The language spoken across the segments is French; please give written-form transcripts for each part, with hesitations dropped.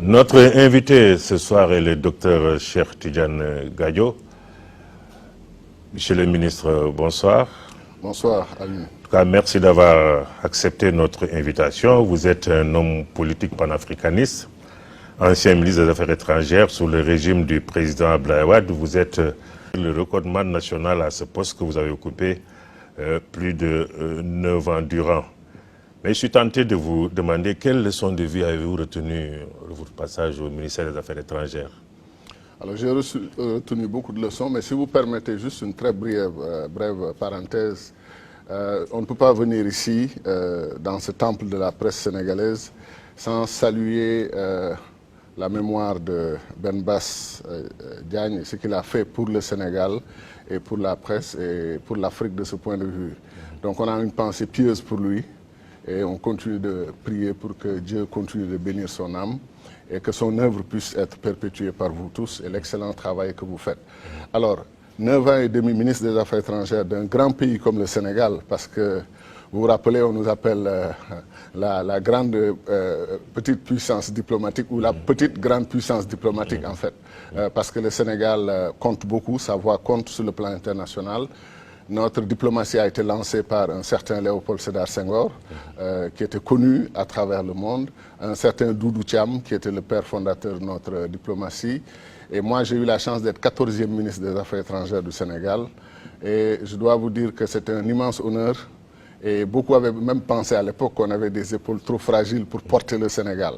Notre invité ce soir est le docteur Cheikh Tidiane Gadio. Monsieur le ministre, bonsoir. Bonsoir, Ali. En tout cas, merci d'avoir accepté notre invitation. Vous êtes un homme politique panafricaniste, ancien ministre des Affaires étrangères sous le régime du président Abdoulaye Wade. Vous êtes le recordman national à ce poste que vous avez occupé plus de 9 ans durant. Mais je suis tenté de vous demander quelles leçons de vie avez-vous retenues de votre passage au ministère des Affaires étrangères? Alors j'ai retenu beaucoup de leçons, mais si vous permettez juste une très brève parenthèse, on ne peut pas venir ici, dans ce temple de la presse sénégalaise, sans saluer la mémoire de Ben Bass Diagne et ce qu'il a fait pour le Sénégal et pour la presse et pour l'Afrique de ce point de vue. Donc on a une pensée pieuse pour lui. Et on continue de prier pour que Dieu continue de bénir son âme et que son œuvre puisse être perpétuée par vous tous et l'excellent travail que vous faites. Alors, 9 ans et demi ministre des Affaires étrangères d'un grand pays comme le Sénégal, parce que vous vous rappelez, on nous appelle la grande petite puissance diplomatique ou la petite grande puissance diplomatique en fait, parce que le Sénégal compte beaucoup, sa voix compte sur le plan international. Notre diplomatie a été lancée par un certain Léopold Sédar Senghor, qui était connu à travers le monde, un certain Doudou Thiam, qui était le père fondateur de notre diplomatie. Et moi, j'ai eu la chance d'être 14e ministre des Affaires étrangères du Sénégal. Et je dois vous dire que c'était un immense honneur. Et beaucoup avaient même pensé à l'époque qu'on avait des épaules trop fragiles pour porter le Sénégal.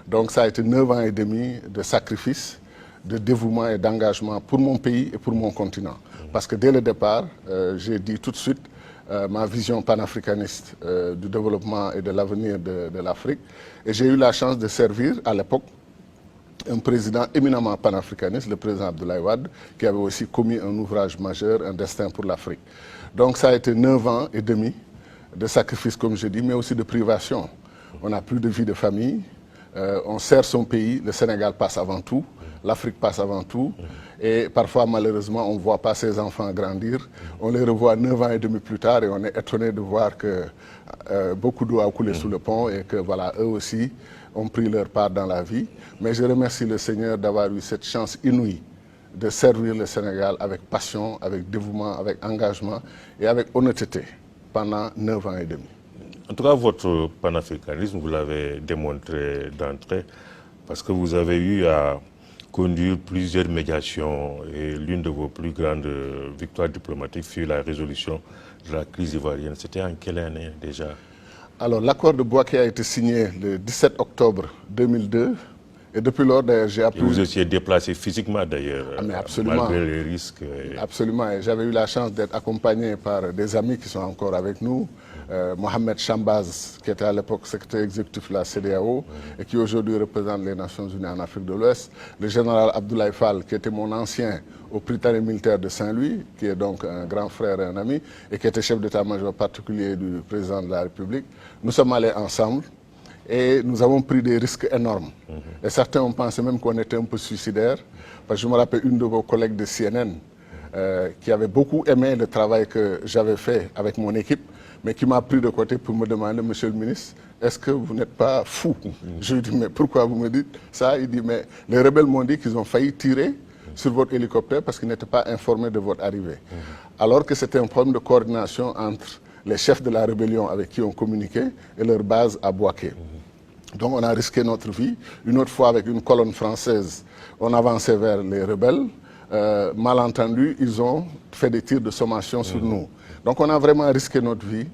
Donc ça a été 9 ans et demi de sacrifice, de dévouement et d'engagement pour mon pays et pour mon continent. Parce que dès le départ, j'ai dit tout de suite ma vision panafricaniste du développement et de l'avenir de l'Afrique. Et j'ai eu la chance de servir à l'époque un président éminemment panafricaniste, le président Abdoulaye Wade, qui avait aussi commis un ouvrage majeur, un destin pour l'Afrique. Donc ça a été 9 ans et demi de sacrifice, comme je dis, mais aussi de privation. On n'a plus de vie de famille, on sert son pays, le Sénégal passe avant tout. L'Afrique passe avant tout et parfois malheureusement on ne voit pas ses enfants grandir. On les revoit 9 ans et demi plus tard et on est étonné de voir que beaucoup d'eau a coulé sous le pont et que voilà, eux aussi ont pris leur part dans la vie. Mais je remercie le Seigneur d'avoir eu cette chance inouïe de servir le Sénégal avec passion, avec dévouement, avec engagement et avec honnêteté pendant 9 ans et demi. En tout cas, votre panafricanisme, vous l'avez démontré d'entrée parce que vous avez eu à conduire plusieurs médiations et l'une de vos plus grandes victoires diplomatiques fut la résolution de la crise ivoirienne. C'était en quelle année déjà? Alors l'accord de Bouaké a été signé le 17 octobre 2002 et depuis lors d'ailleurs j'ai appris... Et vous étiez déplacé physiquement d'ailleurs, malgré les risques. Absolument, et j'avais eu la chance d'être accompagné par des amis qui sont encore avec nous. Mohamed Chambaz, qui était à l'époque secrétaire exécutif de la CEDEAO et qui aujourd'hui représente les Nations Unies en Afrique de l'Ouest. Le général Abdoulaye Fall, qui était mon ancien au Prytanée militaire de Saint-Louis, qui est donc un grand frère et un ami, et qui était chef d'état-major particulier du président de la République. Nous sommes allés ensemble et nous avons pris des risques énormes. Et certains ont pensé même qu'on était un peu suicidaire, parce que je me rappelle une de vos collègues de CNN qui avait beaucoup aimé le travail que j'avais fait avec mon équipe, mais qui m'a pris de côté pour me demander, monsieur le ministre, est-ce que vous n'êtes pas fou? Je lui dis, mais pourquoi vous me dites ça? Il dit, mais les rebelles m'ont dit qu'ils ont failli tirer sur votre hélicoptère parce qu'ils n'étaient pas informés de votre arrivée. Alors que c'était un problème de coordination entre les chefs de la rébellion avec qui on communiquait et leur base à Bouaké. Donc on a risqué notre vie. Une autre fois avec une colonne française, on avançait vers les rebelles. Malentendu, ils ont fait des tirs de sommation sur nous. Donc on a vraiment risqué notre vie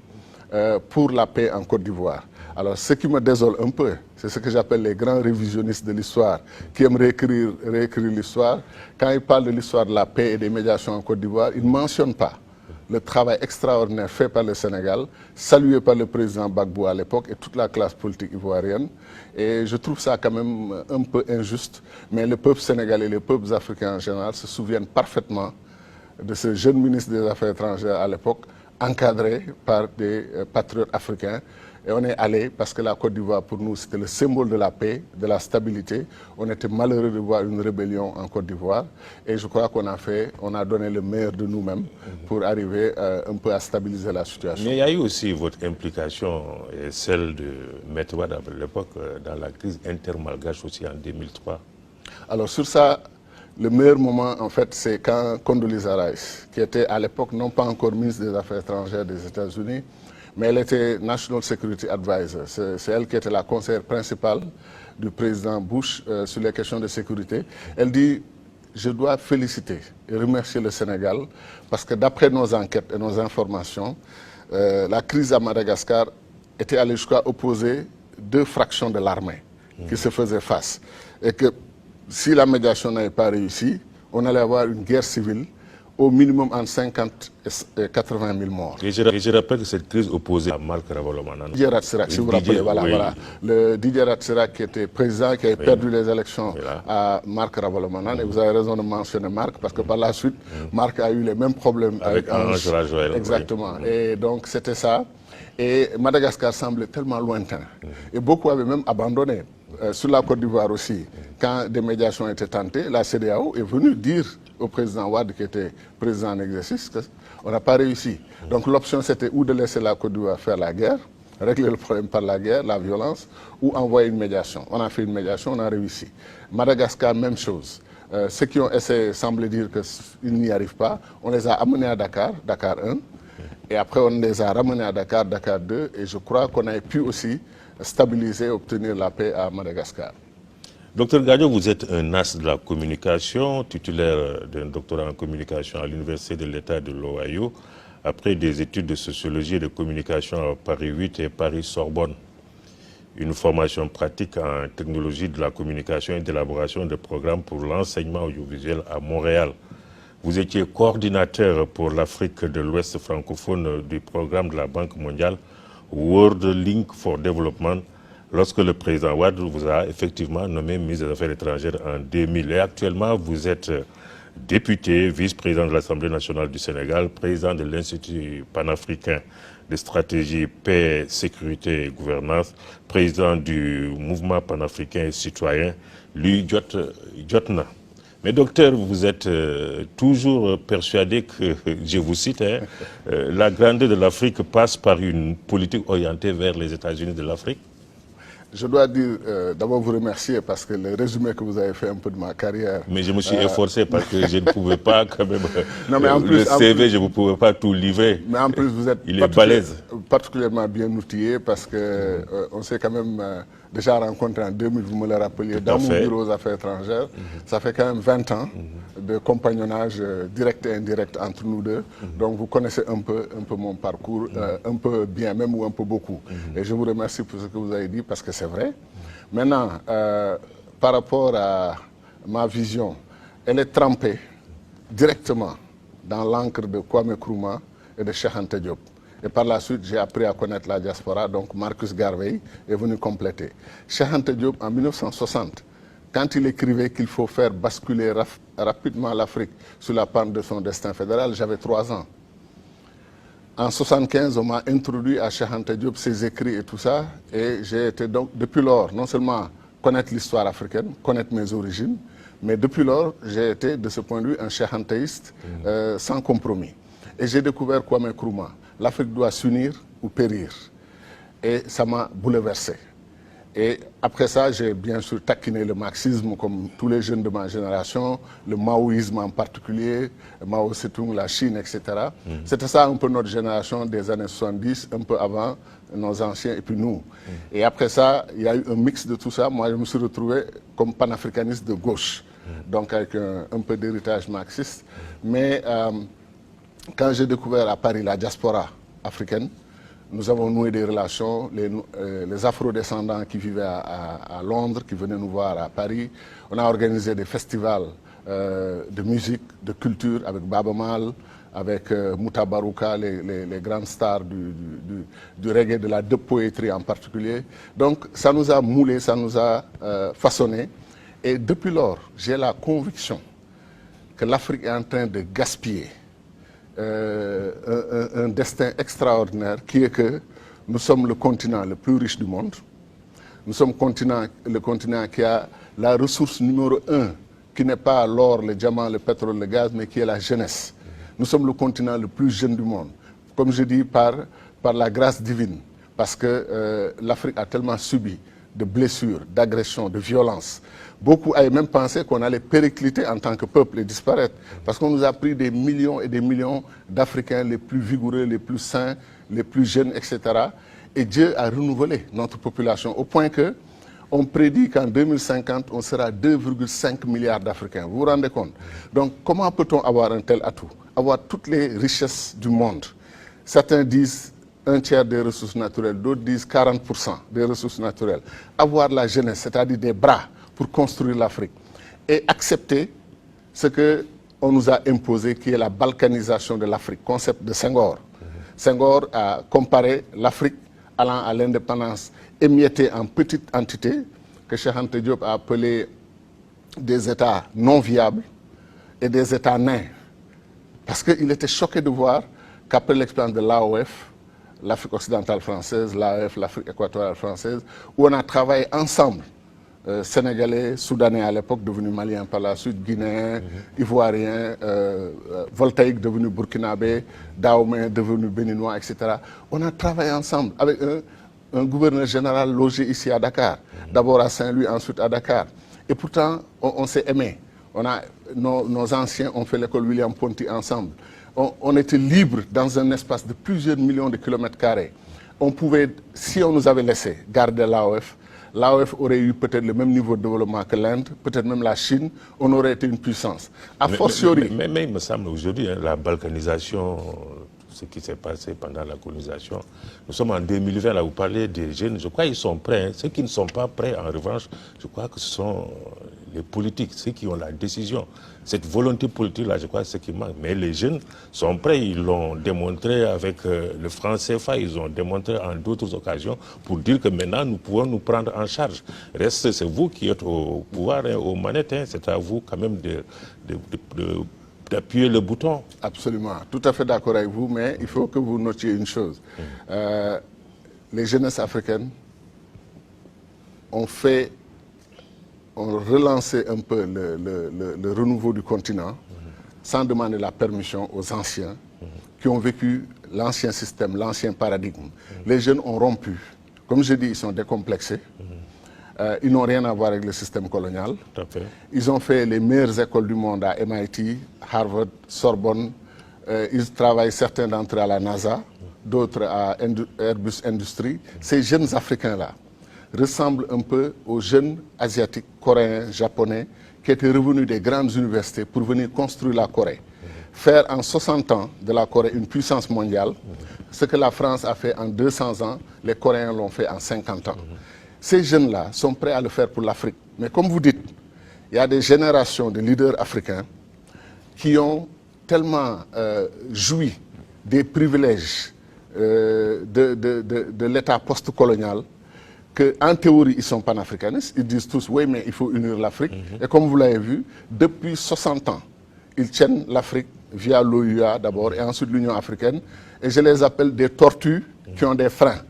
pour la paix en Côte d'Ivoire. Alors ce qui me désole un peu, c'est ce que j'appelle les grands révisionnistes de l'histoire, qui aiment réécrire l'histoire. Quand ils parlent de l'histoire de la paix et des médiations en Côte d'Ivoire, ils ne mentionnent pas le travail extraordinaire fait par le Sénégal, salué par le président Gbagbo à l'époque et toute la classe politique ivoirienne. Et je trouve ça quand même un peu injuste, mais le peuple sénégalais et les peuples africains en général se souviennent parfaitement de ce jeune ministre des Affaires étrangères à l'époque, encadré par des patriotes africains. Et on est allé parce que la Côte d'Ivoire, pour nous, c'était le symbole de la paix, de la stabilité. On était malheureux de voir une rébellion en Côte d'Ivoire. Et je crois qu'on a donné le meilleur de nous-mêmes pour arriver un peu à stabiliser la situation. Mais il y a eu aussi votre implication et celle de Maître Wade à l'époque dans la crise intermalgache aussi en 2003. Alors sur ça, le meilleur moment, en fait, c'est quand Condoleezza Rice, qui était à l'époque non pas encore ministre des Affaires étrangères des États-Unis, mais elle était National Security Advisor. C'est elle qui était la conseillère principale du président Bush sur les questions de sécurité. Elle dit, je dois féliciter et remercier le Sénégal parce que d'après nos enquêtes et nos informations, la crise à Madagascar était allée jusqu'à opposer deux fractions de l'armée qui se faisaient face. Et que si la médiation n'avait pas réussi, on allait avoir une guerre civile au minimum entre 50 et 80 000 morts. Et je rappelle que cette crise opposait à Marc Ravalomanana. Didier Ratsirac, si vous vous rappelez, voilà. Le Didier Ratsirac qui était président, qui avait perdu les élections à Marc Ravalomanana. Et vous avez raison de mentionner Marc, parce que par la suite, Marc a eu les mêmes problèmes avec Ange Lajoël. Exactement. Et donc c'était ça. Et Madagascar semblait tellement lointain. Et beaucoup avaient même abandonné. Sur la Côte d'Ivoire aussi, quand des médiations étaient tentées, la CEDEAO est venue dire au président Wade, qui était président en exercice, qu'on n'a pas réussi. Donc l'option, c'était ou de laisser la Côte d'Ivoire faire la guerre, régler le problème par la guerre, la violence, ou envoyer une médiation. On a fait une médiation, on a réussi. Madagascar, même chose. Ceux qui ont essayé semblaient dire qu'ils n'y arrivent pas. On les a amenés à Dakar, Dakar 1, et après on les a ramenés à Dakar, Dakar 2, et je crois qu'on a pu aussi stabiliser et obtenir la paix à Madagascar. Docteur Gadio, vous êtes un as de la communication, titulaire d'un doctorat en communication à l'Université de l'État de l'Ohio, après des études de sociologie et de communication à Paris 8 et Paris-Sorbonne. Une formation pratique en technologie de la communication et d'élaboration de programmes pour l'enseignement audiovisuel à Montréal. Vous étiez coordinateur pour l'Afrique de l'Ouest francophone du programme de la Banque mondiale World Link for Development, lorsque le président Wade vous a effectivement nommé ministre des Affaires étrangères en 2000. Et actuellement, vous êtes député, vice-président de l'Assemblée nationale du Sénégal, président de l'Institut panafricain de stratégie, paix, sécurité et gouvernance, président du mouvement panafricain et citoyen, l'UJOTNA. Mais docteur, vous êtes toujours persuadé que, je vous cite, la grandeur de l'Afrique passe par une politique orientée vers les États-Unis de l'Afrique? Je dois dire, d'abord vous remercier parce que le résumé que vous avez fait un peu de ma carrière... Mais je me suis efforcé parce que je ne pouvais pas quand même... Non, mais en plus, le CV, je ne pouvais pas tout livrer. Mais en plus, vous êtes particulièrement bien outillé parce que on s'est quand même déjà rencontré en 2000, vous me le rappeliez, dans mon bureau aux affaires étrangères. Ça fait quand même 20 ans de compagnonnage direct et indirect entre nous deux. Donc vous connaissez un peu mon parcours, un peu bien même ou un peu beaucoup. Et je vous remercie pour ce que vous avez dit parce que c'est vrai. Maintenant, par rapport à ma vision, elle est trempée directement dans l'encre de Kwame Nkrumah et de Cheikh Anta Diop. Et par la suite, j'ai appris à connaître la diaspora, donc Marcus Garvey est venu compléter. Cheikh Anta Diop, en 1960, quand il écrivait qu'il faut faire basculer rapidement l'Afrique sur la pente de son destin fédéral, j'avais 3 ans. En 1975, on m'a introduit à Cheikh Anta Diop, ses écrits et tout ça, et j'ai été donc, depuis lors, non seulement connaître l'histoire africaine, connaître mes origines, mais depuis lors, j'ai été, de ce point de vue, un Cheikh Antaïste sans compromis. Et j'ai découvert Kwame Nkrumah. L'Afrique doit s'unir ou périr. Et ça m'a bouleversé. Et après ça, j'ai bien sûr taquiné le marxisme comme tous les jeunes de ma génération, le maoïsme en particulier, Mao Tse-tung, la Chine, etc. C'était ça un peu notre génération des années 70, un peu avant nos anciens et puis nous. Et après ça, il y a eu un mix de tout ça. Moi, je me suis retrouvé comme panafricaniste de gauche, donc avec un peu d'héritage marxiste. Mais quand j'ai découvert à Paris la diaspora africaine, nous avons noué des relations, les afro-descendants qui vivaient à Londres, qui venaient nous voir à Paris. On a organisé des festivals de musique, de culture avec Baba Mal, avec Mouta Barouka, les grandes stars du reggae, de la dub poétrie en particulier. Donc ça nous a moulé, ça nous a façonné. Et depuis lors, j'ai la conviction que l'Afrique est en train de gaspiller un destin extraordinaire qui est que Nous sommes le continent le plus riche du monde. Nous sommes le continent qui a la ressource numéro 1, qui n'est pas l'or, le diamant, le pétrole, le gaz, mais qui est la jeunesse. Nous sommes le continent le plus jeune du monde. Comme je dis, par la grâce divine. Parce que l'Afrique a tellement subi de blessures, d'agressions, de violences. Beaucoup avaient même pensé qu'on allait péricliter en tant que peuple et disparaître. Parce qu'on nous a pris des millions et des millions d'Africains les plus vigoureux, les plus sains, les plus jeunes, etc. Et Dieu a renouvelé notre population au point que on prédit qu'en 2050, on sera 2,5 milliards d'Africains. Vous vous rendez compte? Donc, comment peut-on avoir un tel atout? Avoir toutes les richesses du monde. Certains disent un tiers des ressources naturelles, d'autres disent 40% des ressources naturelles. Avoir la jeunesse, c'est-à-dire des bras pour construire l'Afrique. Et accepter ce qu'on nous a imposé, qui est la balkanisation de l'Afrique, concept de Senghor. Senghor a comparé l'Afrique allant à l'indépendance émiettée en petites entités, que Cheikh Anta Diop a appelé des États non viables et des États nains. Parce qu'il était choqué de voir qu'après l'expérience de l'AOF, l'Afrique occidentale française, l'AOF, l'Afrique équatoriale française, où on a travaillé ensemble, Sénégalais, Soudanais à l'époque, devenus Maliens par la suite, Guinéens, Ivoiriens, Voltaïque devenu Burkinabé, Dahomey devenu Béninois, etc. On a travaillé ensemble avec un gouverneur général logé ici à Dakar, d'abord à Saint-Louis, ensuite à Dakar. Et pourtant, on s'est aimés. Nos anciens ont fait l'école William Ponty ensemble. On était libres dans un espace de plusieurs millions de kilomètres carrés. On pouvait, si on nous avait laissé garder l'AOF, l'AOF aurait eu peut-être le même niveau de développement que l'Inde, peut-être même la Chine, on aurait été une puissance. A fortiori. Mais il me semble aujourd'hui, la balkanisation, ce qui s'est passé pendant la colonisation, nous sommes en 2020, là vous parlez des jeunes, je crois qu'ils sont prêts. Hein. Ceux qui ne sont pas prêts, en revanche, je crois que ce sont les politiques, ceux qui ont la décision. Cette volonté politique-là, je crois, c'est ce qui manque. Mais les jeunes sont prêts, ils l'ont démontré avec le franc CFA, ils ont démontré en d'autres occasions pour dire que maintenant, nous pouvons nous prendre en charge. Reste, c'est vous qui êtes au pouvoir, hein, aux manettes, hein, c'est à vous quand même d'appuyer le bouton. Absolument, tout à fait d'accord avec vous, mais il faut que vous notiez une chose. Les jeunesses africaines ont relancé un peu le renouveau du continent sans demander la permission aux anciens qui ont vécu l'ancien système, l'ancien paradigme. Les jeunes ont rompu. Comme je dis, ils sont décomplexés. Ils n'ont rien à voir avec le système colonial. Tout à fait. Ils ont fait les meilleures écoles du monde à MIT, Harvard, Sorbonne. Ils travaillent, certains d'entre eux, à la NASA, d'autres à Airbus Industries. Ces jeunes Africains-là ressemblent un peu aux jeunes Asiatiques, Coréens, Japonais, qui étaient revenus des grandes universités pour venir construire la Corée. Faire en 60 ans de la Corée une puissance mondiale, ce que la France a fait en 200 ans, les Coréens l'ont fait en 50 ans. Ces jeunes-là sont prêts à le faire pour l'Afrique. Mais comme vous dites, il y a des générations de leaders africains qui ont tellement joui des privilèges de l'État post-colonial qu'en théorie, ils sont panafricanistes. Ils disent tous, oui, mais il faut unir l'Afrique. Et comme vous l'avez vu, depuis 60 ans, ils tiennent l'Afrique via l'OUA d'abord et ensuite l'Union africaine. Et je les appelle des tortues qui ont des freins.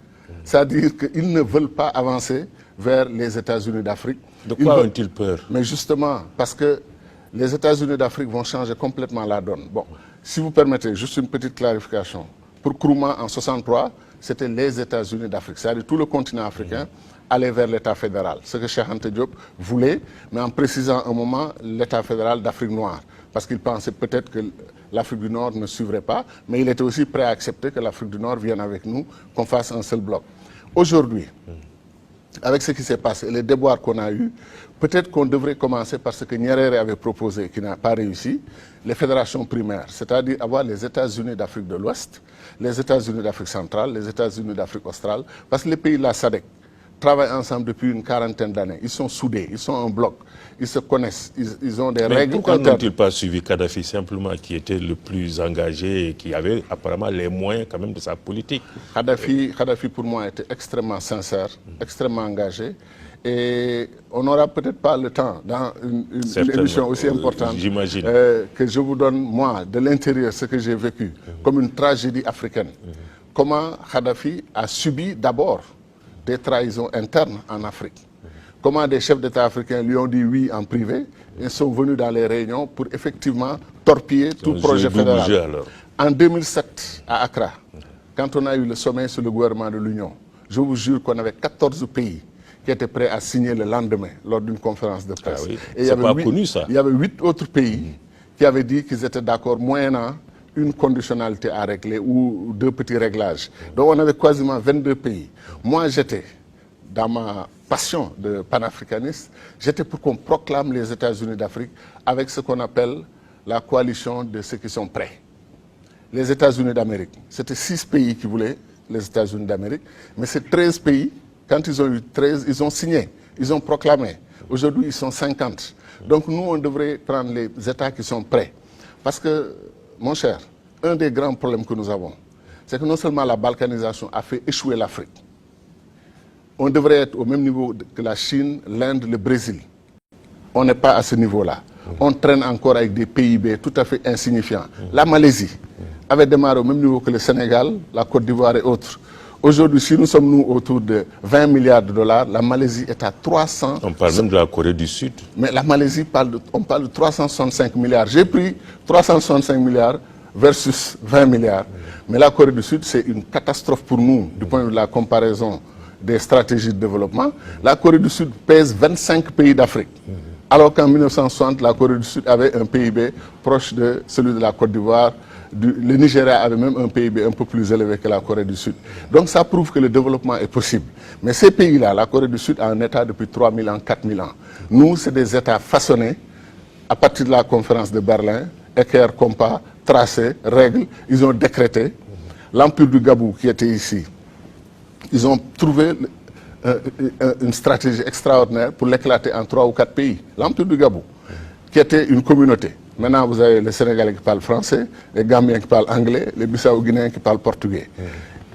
C'est-à-dire qu'ils ne veulent pas avancer vers les États-Unis d'Afrique. De quoi ont-ils peur? Mais justement, parce que les États-Unis d'Afrique vont changer complètement la donne. Bon, si vous permettez, juste une petite clarification. Pour Nkrumah, en 63, c'était les États-Unis d'Afrique. C'est-à-dire tout le continent africain allait vers l'État fédéral. Ce que Cheikh Anta Diop voulait, mais en précisant un moment l'État fédéral d'Afrique noire. Parce qu'il pensait peut-être que l'Afrique du Nord ne suivrait pas, mais il était aussi prêt à accepter que l'Afrique du Nord vienne avec nous, qu'on fasse un seul bloc. Aujourd'hui, avec ce qui s'est passé, les déboires qu'on a eus, peut-être qu'on devrait commencer par ce que Nyerere avait proposé, qui n'a pas réussi, les fédérations primaires, c'est-à-dire avoir les États-Unis d'Afrique de l'Ouest, les États-Unis d'Afrique centrale, les États-Unis d'Afrique australe, parce que les pays de la SADC travaillent ensemble depuis une quarantaine d'années. Ils sont soudés, ils sont un bloc, ils se connaissent, ils ont des règles. Pourquoi n'ont-ils pas suivi Kadhafi simplement, qui était le plus engagé et qui avait apparemment les moyens quand même de sa politique? Kadhafi pour moi était extrêmement sincère, extrêmement engagé. Et on n'aura peut-être pas le temps dans une émission aussi importante que je vous donne, moi, de l'intérieur, ce que j'ai vécu, comme une tragédie africaine, comment Kadhafi a subi d'abord des trahisons internes en Afrique. Comment des chefs d'État africains lui ont dit oui en privé et sont venus dans les réunions pour effectivement torpiller tout projet fédéral. En 2007, à Accra, quand on a eu le sommet sur le gouvernement de l'Union, je vous jure qu'on avait 14 pays qui étaient prêts à signer le lendemain lors d'une conférence de presse. Ah oui. C'est pas connu ça. Il y avait 8 autres pays qui avaient dit qu'ils étaient d'accord moyennant une conditionnalité à régler ou 2 petits réglages. Donc on avait quasiment 22 pays. Moi j'étais, dans ma passion de panafricaniste, j'étais pour qu'on proclame les États-Unis d'Afrique avec ce qu'on appelle la coalition de ceux qui sont prêts. Les États-Unis d'Amérique, c'était 6 pays qui voulaient les États-Unis d'Amérique, mais ces 13 pays, quand ils ont eu 13, ils ont signé, ils ont proclamé. Aujourd'hui, ils sont 50. Donc nous, on devrait prendre les États qui sont prêts. Parce que, mon cher, un des grands problèmes que nous avons, c'est que non seulement la balkanisation a fait échouer l'Afrique, on devrait être au même niveau que la Chine, l'Inde, le Brésil. On n'est pas à ce niveau-là. On traîne encore avec des PIB tout à fait insignifiants. La Malaisie avait démarré au même niveau que le Sénégal, la Côte d'Ivoire et autres. Aujourd'hui, si nous sommes nous autour de 20 milliards de dollars, la Malaisie est à 300... On parle même de la Corée du Sud. Mais la Malaisie, on parle de 365 milliards. J'ai pris 365 milliards versus 20 milliards. Mais la Corée du Sud, c'est une catastrophe pour nous, du point de vue de la comparaison des stratégies de développement. La Corée du Sud pèse 25 pays d'Afrique. Alors qu'en 1960, la Corée du Sud avait un PIB proche de celui de la Côte d'Ivoire. Le Nigeria avait même un PIB un peu plus élevé que la Corée du Sud. Donc ça prouve que le développement est possible. Mais ces pays-là, la Corée du Sud a un État depuis 3000 ans, 4000 ans. Nous, c'est des États façonnés à partir de la conférence de Berlin, équerre, compas, tracé, règles. Ils ont décrété. L'Empire du Gabou qui était ici, ils ont trouvé une stratégie extraordinaire pour l'éclater en 3 ou 4 pays. L'Empire du Gabou, qui était une communauté. Maintenant, vous avez les Sénégalais qui parlent français, les Gambiens qui parlent anglais, les Bissau-Guinéens qui parlent portugais.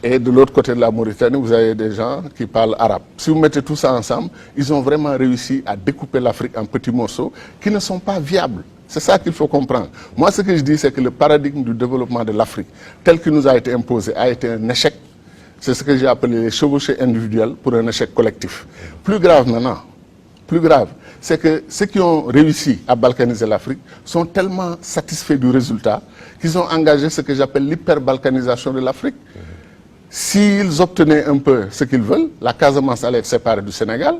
Et de l'autre côté de la Mauritanie, vous avez des gens qui parlent arabe. Si vous mettez tout ça ensemble, ils ont vraiment réussi à découper l'Afrique en petits morceaux qui ne sont pas viables. C'est ça qu'il faut comprendre. Moi, ce que je dis, c'est que le paradigme du développement de l'Afrique, tel qu'il nous a été imposé, a été un échec. C'est ce que j'ai appelé les chevauchées individuelles pour un échec collectif. Plus grave maintenant, plus grave, c'est que ceux qui ont réussi à balkaniser l'Afrique sont tellement satisfaits du résultat qu'ils ont engagé ce que j'appelle l'hyper-balkanisation de l'Afrique. S'ils obtenaient un peu ce qu'ils veulent, la Casamance allait être séparée du Sénégal,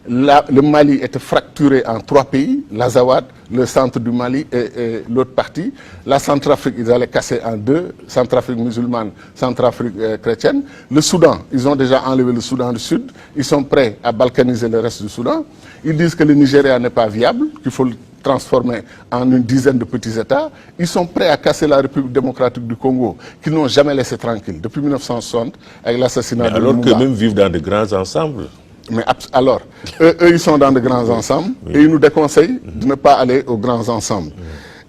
le Mali était fracturé en 3 pays, l'Azawad, le centre du Mali et l'autre partie. La Centrafrique, ils allaient casser en 2, Centrafrique musulmane, Centrafrique chrétienne. Le Soudan, ils ont déjà enlevé le Soudan du Sud, ils sont prêts à balkaniser le reste du Soudan. Ils disent que le Nigeria n'est pas viable, qu'il faut le transformer en une dizaine de petits États. Ils sont prêts à casser la République démocratique du Congo, qu'ils n'ont jamais laissé tranquille, depuis 1960, avec l'assassinat de Alors Lumumba. que même vivent dans de grands ensembles. Mais alors, eux, ils sont dans de grands ensembles et ils nous déconseillent de ne pas aller aux grands ensembles.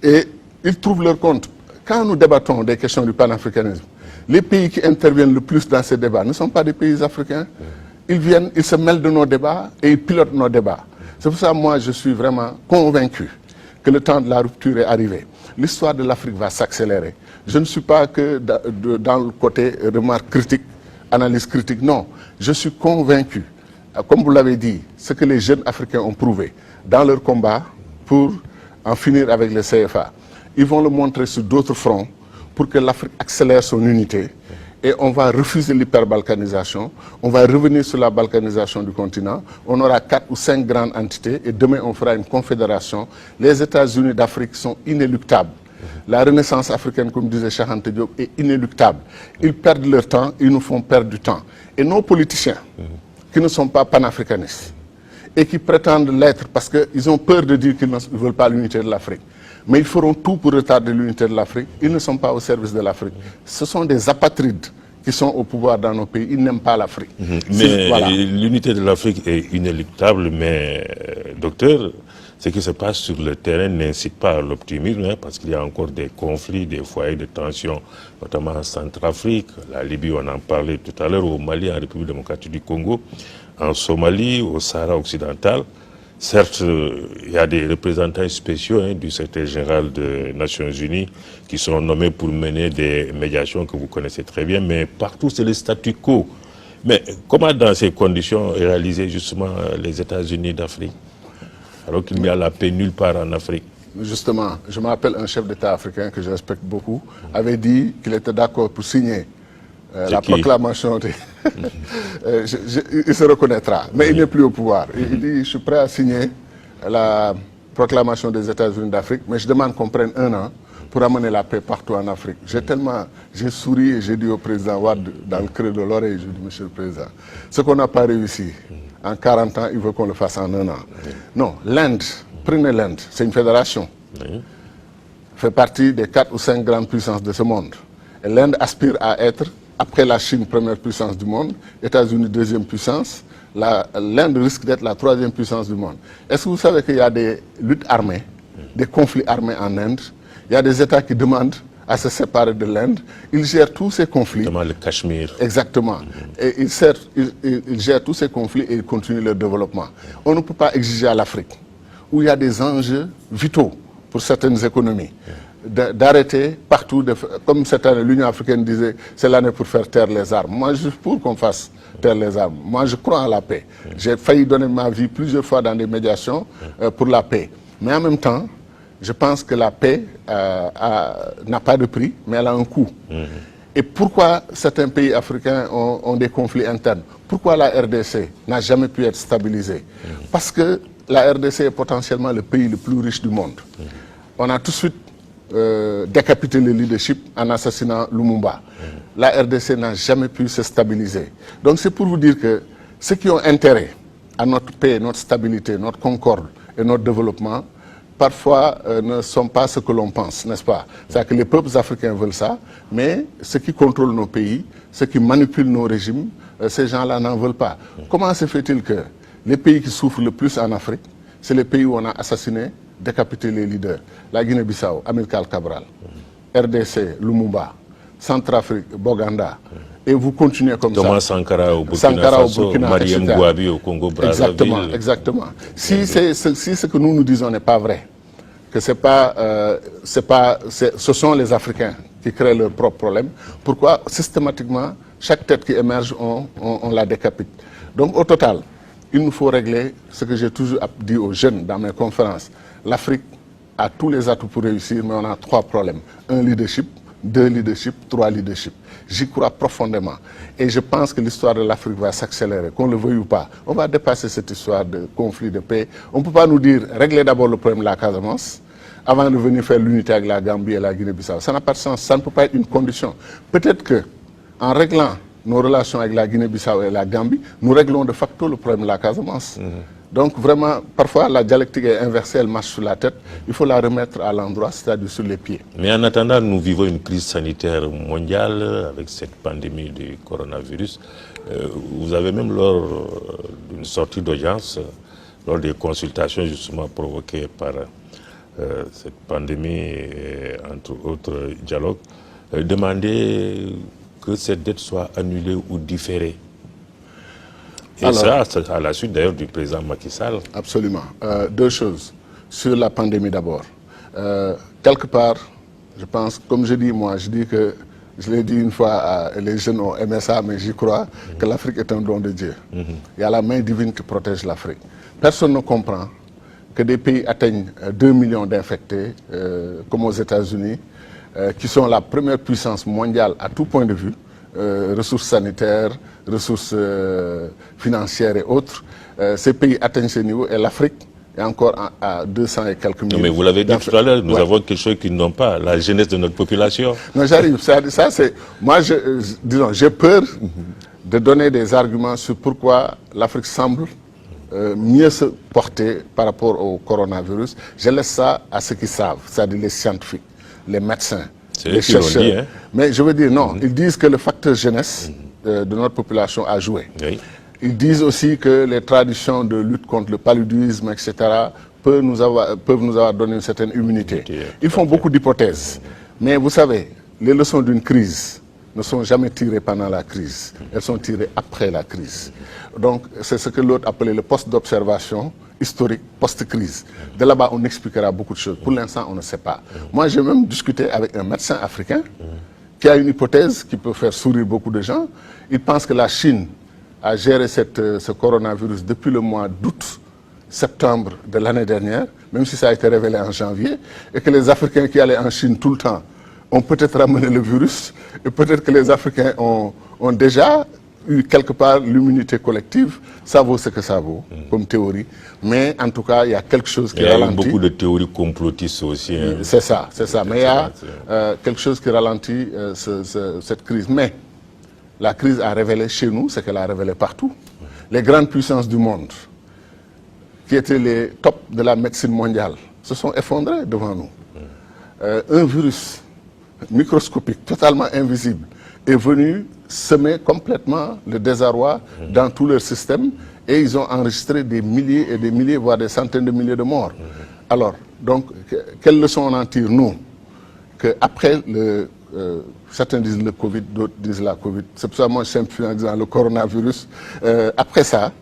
Et ils trouvent leur compte. Quand nous débattons des questions du panafricanisme, les pays qui interviennent le plus dans ces débats ne sont pas des pays africains. Ils viennent, ils se mêlent de nos débats et ils pilotent nos débats. C'est pour ça que moi, je suis vraiment convaincu que le temps de la rupture est arrivé. L'histoire de l'Afrique va s'accélérer. Je ne suis pas que dans le côté remarque critique, analyse critique, non. Je suis convaincu, comme vous l'avez dit, ce que les jeunes Africains ont prouvé dans leur combat pour en finir avec le CFA. Ils vont le montrer sur d'autres fronts pour que l'Afrique accélère son unité. Et on va refuser l'hyperbalkanisation, on va revenir sur la balkanisation du continent. On aura 4 ou 5 grandes entités et demain on fera une confédération. Les États-Unis d'Afrique sont inéluctables. La renaissance africaine, comme disait Cheikh Anta Diop, est inéluctable. Ils perdent leur temps, ils nous font perdre du temps. Et nos politiciens, qui ne sont pas panafricanistes, et qui prétendent l'être parce qu'ils ont peur de dire qu'ils ne veulent pas l'unité de l'Afrique, mais ils feront tout pour retarder l'unité de l'Afrique. Ils ne sont pas au service de l'Afrique. Ce sont des apatrides qui sont au pouvoir dans nos pays. Ils n'aiment pas l'Afrique. Mais voilà. L'unité de l'Afrique est inéluctable, mais docteur, ce qui se passe sur le terrain n'incite pas à l'optimisme, hein, parce qu'il y a encore des conflits, des foyers de tension, notamment en Centrafrique, la Libye, on en parlait tout à l'heure, au Mali, en République démocratique du Congo, en Somalie, au Sahara occidental. Certes, il y a des représentants spéciaux du secrétaire général des Nations Unies qui sont nommés pour mener des médiations que vous connaissez très bien, mais partout c'est le statu quo. Mais comment dans ces conditions réaliser justement les États-Unis d'Afrique, alors qu'il n'y a la paix nulle part en Afrique? Justement, je me rappelle un chef d'État africain que je respecte beaucoup, avait dit qu'il était d'accord pour signer la proclamation. Il se reconnaîtra, mais il n'est plus au pouvoir. Il dit, je suis prêt à signer la proclamation des États-Unis d'Afrique, mais je demande qu'on prenne 1 an pour amener la paix partout en Afrique. J'ai souri et j'ai dit au président Wade, dans le creux de l'oreille, je dis, monsieur le président, ce qu'on n'a pas réussi en 40 ans, il veut qu'on le fasse en 1 an. Non, l'Inde, prenez l'Inde, c'est une fédération, fait partie des 4 ou 5 grandes puissances de ce monde. Et l'Inde aspire à être, après la Chine, première puissance du monde, États-Unis, deuxième puissance, l'Inde risque d'être la 3e puissance du monde. Est-ce que vous savez qu'il y a des luttes armées, des conflits armés en Inde? Il y a des États qui demandent à se séparer de l'Inde. Ils gèrent tous ces conflits. Notamment le Cachemire. Exactement. Et ils gèrent tous ces conflits et ils continuent leur développement. On ne peut pas exiger à l'Afrique, où il y a des enjeux vitaux pour certaines économies, d'arrêter partout, comme cette année, l'Union africaine disait, c'est l'année pour faire taire les armes. Moi, je suis pour qu'on fasse taire les armes. Moi, je crois en la paix. J'ai failli donner ma vie plusieurs fois dans des médiations pour la paix. Mais en même temps, je pense que la paix n'a pas de prix, mais elle a un coût. Et pourquoi certains pays africains ont des conflits internes? Pourquoi la RDC n'a jamais pu être stabilisée? Parce que la RDC est potentiellement le pays le plus riche du monde. On a tout de suite décapité le leadership en assassinant Lumumba. La RDC n'a jamais pu se stabiliser. Donc c'est pour vous dire que ceux qui ont intérêt à notre paix, notre stabilité, notre concorde et notre développement, parfois ne sont pas ce que l'on pense, n'est-ce pas? C'est-à-dire que les peuples africains veulent ça, mais ceux qui contrôlent nos pays, ceux qui manipulent nos régimes, ces gens-là n'en veulent pas. Comment se fait-il que les pays qui souffrent le plus en Afrique, c'est les pays où on a assassiné, décapité les leaders? La Guinée-Bissau, Amilcar Cabral, RDC, Lumumba, Centrafrique, Boganda. Et vous continuez comme Thomas ça. Sankara au Burkina Faso, Mariem Gouabi au Congo-Brazzaville. Exactement, exactement. Si ce que nous disons n'est pas vrai, que ce sont les Africains qui créent leurs propres problèmes, pourquoi systématiquement, chaque tête qui émerge, on la décapite? Donc au total, il nous faut régler ce que j'ai toujours dit aux jeunes dans mes conférences. L'Afrique a tous les atouts pour réussir, mais on a 3 problèmes. 1 leadership, 2 leadership, 3 leadership. J'y crois profondément. Et je pense que l'histoire de l'Afrique va s'accélérer, qu'on le veuille ou pas. On va dépasser cette histoire de conflit, de paix. On ne peut pas nous dire, réglez d'abord le problème de la Casamance, avant de venir faire l'unité avec la Gambie et la Guinée-Bissau. Ça n'a pas de sens, ça ne peut pas être une condition. Peut-être qu'en réglant nos relations avec la Guinée-Bissau et la Gambie, nous réglons de facto le problème de la Casamance. Donc vraiment, parfois la dialectique est inversée, elle marche sur la tête. Il faut la remettre à l'endroit, c'est-à-dire sur les pieds. Mais en attendant, nous vivons une crise sanitaire mondiale avec cette pandémie du coronavirus. Vous avez même lors d'une sortie d'audience, lors des consultations justement provoquées par cette pandémie et entre autres dialogues, demandé que cette dette soit annulée ou différée. Et alors, ça, à la suite d'ailleurs du président Macky Sall. Absolument. 2 choses. Sur la pandémie d'abord. Quelque part, je pense, comme je dis moi, je dis que, je l'ai dit une fois, les jeunes ont aimé ça, mais j'y crois, que l'Afrique est un don de Dieu. Il y a la main divine qui protège l'Afrique. Personne ne comprend que des pays atteignent 2 millions d'infectés, comme aux États-Unis, qui sont la première puissance mondiale à tout point de vue, ressources sanitaires, ressources financières et autres. Ces pays atteignent ce niveau et l'Afrique est encore à 200 et quelques millions. Mais vous l'avez dit tout à l'heure, nous avons quelque chose qu'ils n'ont pas, la jeunesse de notre population. Non, j'arrive. Ça, c'est... Moi, disons, j'ai peur de donner des arguments sur pourquoi l'Afrique semble mieux se porter par rapport au coronavirus. Je laisse ça à ceux qui savent, c'est-à-dire les scientifiques, les médecins, les chercheurs. Dit, hein? Mais je veux dire, non, ils disent que le facteur jeunesse de notre population a joué. Oui. Ils disent aussi que les traditions de lutte contre le paludisme, etc., peuvent nous avoir donné une certaine immunité. Ils font beaucoup d'hypothèses. Mais vous savez, les leçons d'une crise ne sont jamais tirées pendant la crise. Elles sont tirées après la crise. Donc, c'est ce que l'autre appelait le poste d'observation historique post-crise. De là-bas, on expliquera beaucoup de choses. Pour l'instant, on ne sait pas. Moi, j'ai même discuté avec un médecin africain qui a une hypothèse qui peut faire sourire beaucoup de gens. Il pense que la Chine a géré ce coronavirus depuis le mois d'août, septembre de l'année dernière, même si ça a été révélé en janvier, et que les Africains qui allaient en Chine tout le temps ont peut-être ramené le virus, et peut-être que les Africains ont déjà eu quelque part l'immunité collective. Ça vaut ce que ça vaut, comme théorie. Mais en tout cas, il y a quelque chose qui ralentit. Il y a beaucoup de théories complotistes aussi. Hein. C'est ça. Mais il y a quelque chose qui ralentit cette crise. Mais la crise a révélé chez nous ce qu'elle a révélé partout. Les grandes puissances du monde, qui étaient les tops de la médecine mondiale, se sont effondrées devant nous. Un virus microscopique, totalement invisible, est venu semer complètement le désarroi dans tout leur système, et ils ont enregistré des milliers et des milliers, voire des centaines de milliers de morts. Alors, donc, quelle leçon on en tire, nous? Qu'après certains disent le Covid, d'autres disent la Covid. C'est pour ça que moi je simplifie en disant le coronavirus. Après ça,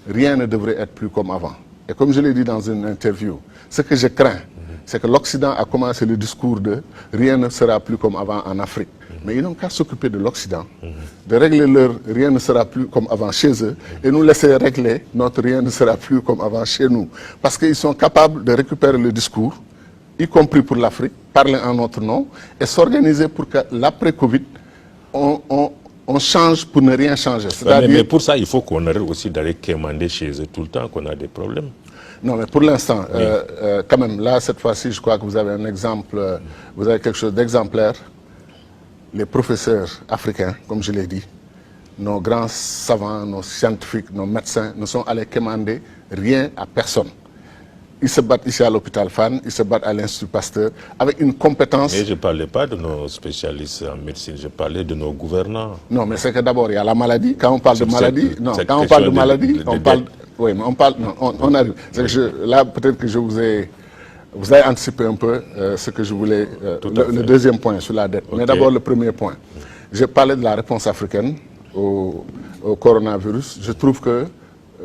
rien ne devrait être plus comme avant. Et comme je l'ai dit dans une interview, ce que je crains, c'est que l'Occident a commencé le discours de rien ne sera plus comme avant en Afrique. Mais ils n'ont qu'à s'occuper de l'Occident, de régler leur rien ne sera plus comme avant chez eux, et nous laisser régler notre rien ne sera plus comme avant chez nous. Parce qu'ils sont capables de récupérer le discours, y compris pour l'Afrique, parler en notre nom, et s'organiser pour que l'après-Covid, on change pour ne rien changer. Mais pour ça, il faut qu'on arrête aussi d'aller quémander chez eux tout le temps, qu'on a des problèmes. Non, mais pour l'instant, quand même, là, cette fois-ci, je crois que vous avez un exemple, vous avez quelque chose d'exemplaire. Les professeurs africains, comme je l'ai dit, nos grands savants, nos scientifiques, nos médecins ne sont allés quémander rien à personne. Ils se battent ici à l'hôpital Fann, ils se battent à l'Institut Pasteur avec une compétence... Mais je ne parlais pas de nos spécialistes en médecine, je parlais de nos gouvernants. Non, mais c'est que d'abord, il y a la maladie. Quand on parle de maladie, quand on parle de maladie, on parle... Oui, mais on parle... Non, on arrive. Là, peut-être que vous avez anticipé un peu ce que je voulais... le deuxième point sur la dette. Okay. Mais d'abord, le premier point. J'ai parlé de la réponse africaine au coronavirus. Je trouve que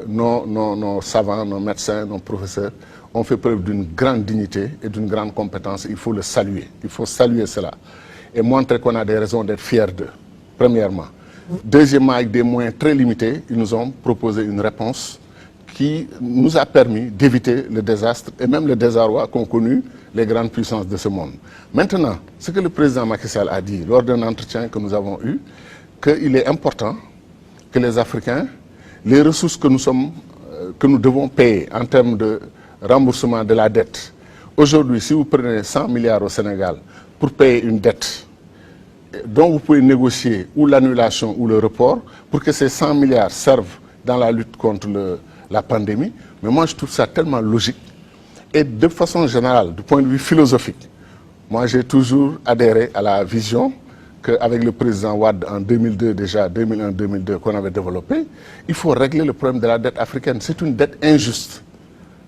nos savants, nos médecins, nos professeurs ont fait preuve d'une grande dignité et d'une grande compétence. Il faut le saluer. Il faut saluer cela. Et montrer qu'on a des raisons d'être fiers d'eux, premièrement. Deuxièmement, avec des moyens très limités, ils nous ont proposé une réponse qui nous a permis d'éviter le désastre et même le désarroi qu'ont connu les grandes puissances de ce monde. Maintenant, ce que le président Macky Sall a dit lors d'un entretien que nous avons eu, qu'il est important que les Africains, les ressources que nous devons payer en termes de remboursement de la dette. Aujourd'hui, si vous prenez 100 milliards au Sénégal pour payer une dette dont vous pouvez négocier ou l'annulation ou le report pour que ces 100 milliards servent dans la lutte contre la pandémie, mais moi je trouve ça tellement logique. Et de façon générale, du point de vue philosophique, moi j'ai toujours adhéré à la vision qu'avec le président Wade en 2002 déjà, 2001-2002 qu'on avait développé, il faut régler le problème de la dette africaine. C'est une dette injuste.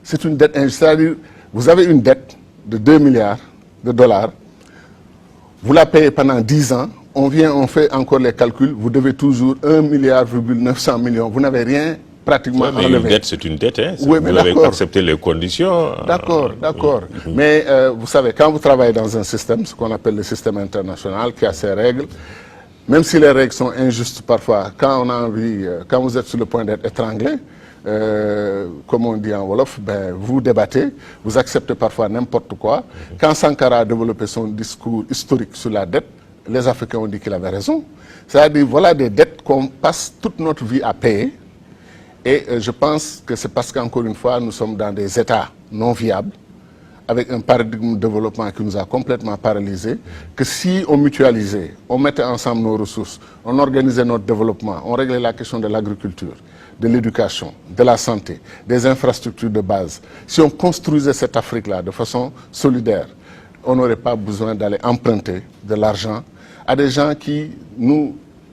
C'est une dette injuste. C'est-à-dire, vous avez une dette de 2 milliards de dollars, vous la payez pendant 10 ans, on fait encore les calculs, vous devez toujours 1,9 milliard, vous n'avez rien pratiquement enlevé. Mais une dette, c'est une dette, hein. Oui, vous avez accepté les conditions. D'accord. Mais vous savez, quand vous travaillez dans un système, ce qu'on appelle le système international, qui a ses règles, même si les règles sont injustes parfois, quand on a envie, quand vous êtes sur le point d'être étranglé, comme on dit en Wolof, vous débattez, vous acceptez parfois n'importe quoi. Quand Sankara a développé son discours historique sur la dette, les Africains ont dit qu'il avait raison. C'est-à-dire, voilà des dettes qu'on passe toute notre vie à payer. Et je pense que c'est parce qu'encore une fois, nous sommes dans des États non viables, avec un paradigme de développement qui nous a complètement paralysés, que si on mutualisait, on mettait ensemble nos ressources, on organisait notre développement, on réglait la question de l'agriculture, de l'éducation, de la santé, des infrastructures de base, si on construisait cette Afrique-là de façon solidaire, on n'aurait pas besoin d'aller emprunter de l'argent à des gens qui,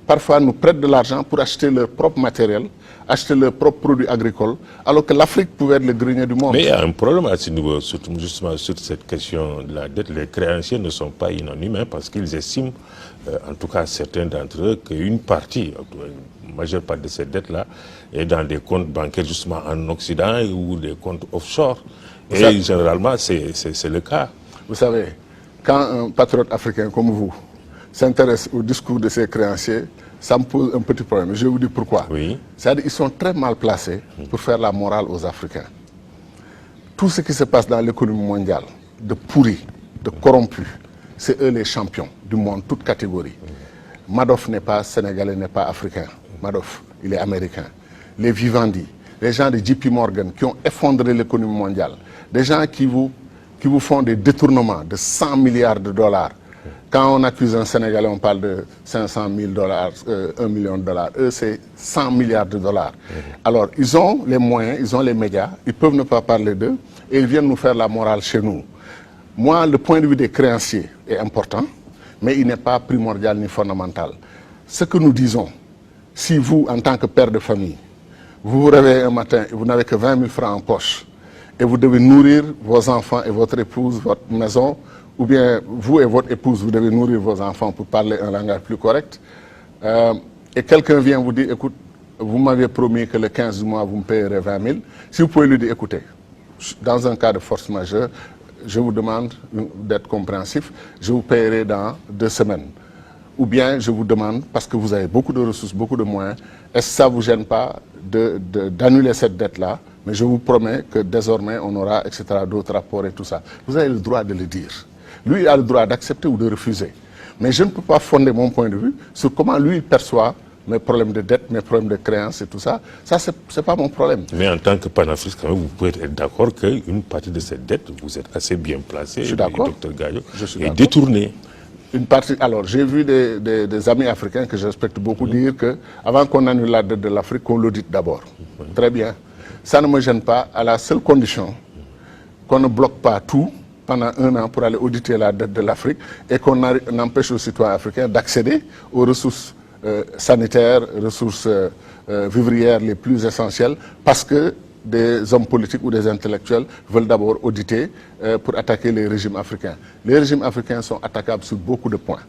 parfois, nous prêtent de l'argent pour acheter leur propre matériel, acheter leurs propres produits agricoles, alors que l'Afrique pouvait être le grenier du monde. Mais il y a un problème à ce niveau, surtout justement sur cette question de la dette. Les créanciers ne sont pas unanimes parce qu'ils estiment, en tout cas certains d'entre eux, qu'une partie, majeure partie de cette dette-là est dans des comptes bancaires justement en Occident ou des comptes offshore. Et généralement, c'est le cas. Vous savez, quand un patriote africain comme vous s'intéresse au discours de ses créanciers, ça me pose un petit problème. Je vais vous dire pourquoi. Oui. C'est-à-dire qu'ils sont très mal placés pour faire la morale aux Africains. Tout ce qui se passe dans l'économie mondiale, de pourris, de corrompus, c'est eux les champions du monde, toute catégorie. Madoff n'est pas sénégalais, n'est pas africain. Madoff, il est américain. Les Vivendi, les gens de JP Morgan qui ont effondré l'économie mondiale, des gens qui vous font des détournements de 100 milliards de dollars. Quand on accuse un Sénégalais, on parle de 500 000 dollars, 1 million de dollars. Eux, c'est 100 milliards de dollars. Alors, ils ont les moyens, ils ont les médias, ils peuvent ne pas parler d'eux et ils viennent nous faire la morale chez nous. Moi, le point de vue des créanciers est important, mais il n'est pas primordial ni fondamental. Ce que nous disons, si vous, en tant que père de famille, vous vous réveillez un matin et vous n'avez que 20 000 francs en poche et vous devez nourrir vos enfants et votre épouse, votre maison, ou bien vous et votre épouse, vous devez nourrir vos enfants pour parler un langage plus correct, et quelqu'un vient vous dire, écoute, vous m'avez promis que le 15 du mois, vous me payerez 20 000. Si vous pouvez lui dire, écoutez, dans un cas de force majeure, je vous demande d'être compréhensif, je vous payerai dans 2 semaines. Ou bien je vous demande, parce que vous avez beaucoup de ressources, beaucoup de moyens, est-ce que ça ne vous gêne pas d'annuler cette dette-là? Mais je vous promets que désormais, on aura, etc., d'autres rapports et tout ça. Vous avez le droit de le dire. Lui, il a le droit d'accepter ou de refuser. Mais je ne peux pas fonder mon point de vue sur comment lui, il perçoit mes problèmes de dette, mes problèmes de créance et tout ça. Ça, ce n'est pas mon problème. Mais en tant que panafricain, vous pouvez être d'accord qu'une partie de cette dette, vous êtes assez bien placé, je suis d'accord. Dr Gadio, est détournée. Une partie, alors, j'ai vu des amis africains que je respecte beaucoup dire qu'avant qu'on annule la dette de l'Afrique, qu'on l'audite d'abord. Très bien. Ça ne me gêne pas, à la seule condition qu'on ne bloque pas tout pendant 1 an pour aller auditer la dette de l'Afrique et qu'on empêche aux citoyens africains d'accéder aux ressources sanitaires, ressources vivrières les plus essentielles, parce que des hommes politiques ou des intellectuels veulent d'abord auditer pour attaquer les régimes africains. Les régimes africains sont attaquables sur beaucoup de points,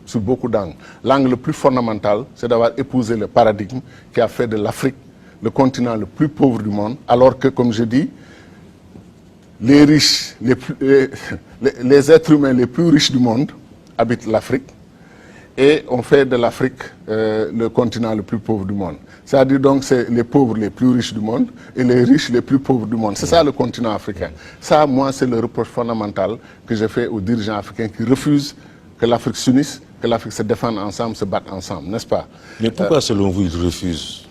sur beaucoup d'angles. L'angle le plus fondamental, c'est d'avoir épousé le paradigme qui a fait de l'Afrique le continent le plus pauvre du monde, alors que, comme je dis, les riches, les êtres humains les plus riches du monde habitent l'Afrique et on fait de l'Afrique le continent le plus pauvre du monde. C'est-à-dire donc c'est les pauvres les plus riches du monde et les riches les plus pauvres du monde. C'est ça le continent africain. Ça, moi, c'est le reproche fondamental que je fais aux dirigeants africains qui refusent que l'Afrique s'unisse, que l'Afrique se défende ensemble, se batte ensemble, n'est-ce pas? Mais pourquoi, selon vous, ils refusent?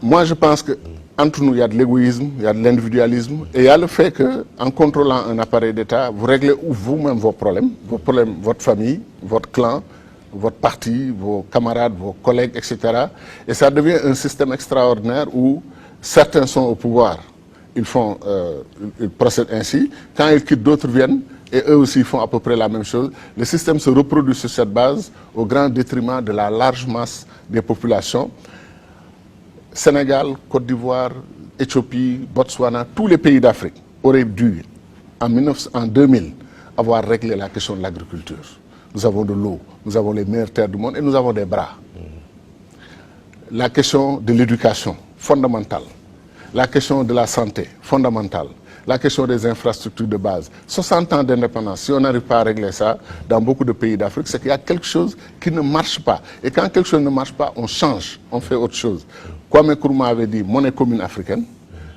Moi, je pense qu'entre nous, il y a de l'égoïsme, il y a de l'individualisme, et il y a le fait qu'en contrôlant un appareil d'État, vous réglez vous-même vos problèmes, votre famille, votre clan, votre parti, vos camarades, vos collègues, etc. Et ça devient un système extraordinaire où certains sont au pouvoir, ils procèdent ainsi. Quand ils quittent, d'autres viennent, et eux aussi font à peu près la même chose. Le système se reproduit sur cette base au grand détriment de la large masse des populations. Sénégal, Côte d'Ivoire, Éthiopie, Botswana, tous les pays d'Afrique auraient dû, en 2000, avoir réglé la question de l'agriculture. Nous avons de l'eau, nous avons les meilleures terres du monde et nous avons des bras. La question de l'éducation, fondamentale. La question de la santé, fondamentale. La question des infrastructures de base. 60 ans d'indépendance, si on n'arrive pas à régler ça dans beaucoup de pays d'Afrique, c'est qu'il y a quelque chose qui ne marche pas. Et quand quelque chose ne marche pas, on change, on fait autre chose. Kwame Nkrumah avait dit monnaie commune africaine,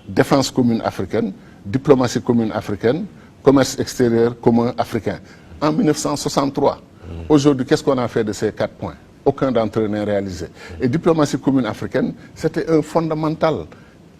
défense commune africaine, diplomatie commune africaine, commerce extérieur commun africain. En 1963. Aujourd'hui, qu'est-ce qu'on a fait de ces 4 points? Aucun d'entre eux n'est réalisé. Et diplomatie commune africaine, c'était un fondamental.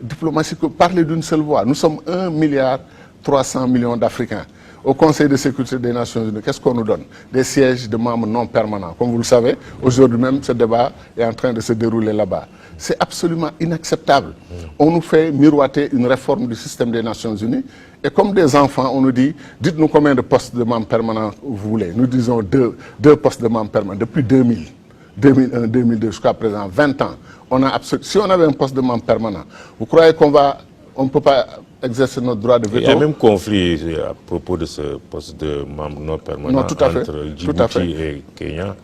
Diplomatie, parler d'une seule voix. Nous sommes 1,3 milliard d'Africains. Au Conseil de sécurité des Nations Unies, qu'est-ce qu'on nous donne? Des sièges de membres non permanents. Comme vous le savez, aujourd'hui même, ce débat est en train de se dérouler là-bas. C'est absolument inacceptable. On nous fait miroiter une réforme du système des Nations Unies. Et comme des enfants, on nous dit, dites-nous combien de postes de membres permanents vous voulez. Nous disons deux postes de membres permanents depuis 2000. 2001, 2002 jusqu'à présent, 20 ans. Si on avait un poste de membre permanent, vous croyez on ne peut pas exercer notre droit de veto. Il y a même conflit à propos de ce poste de membre non permanent entre Djibouti et Kenya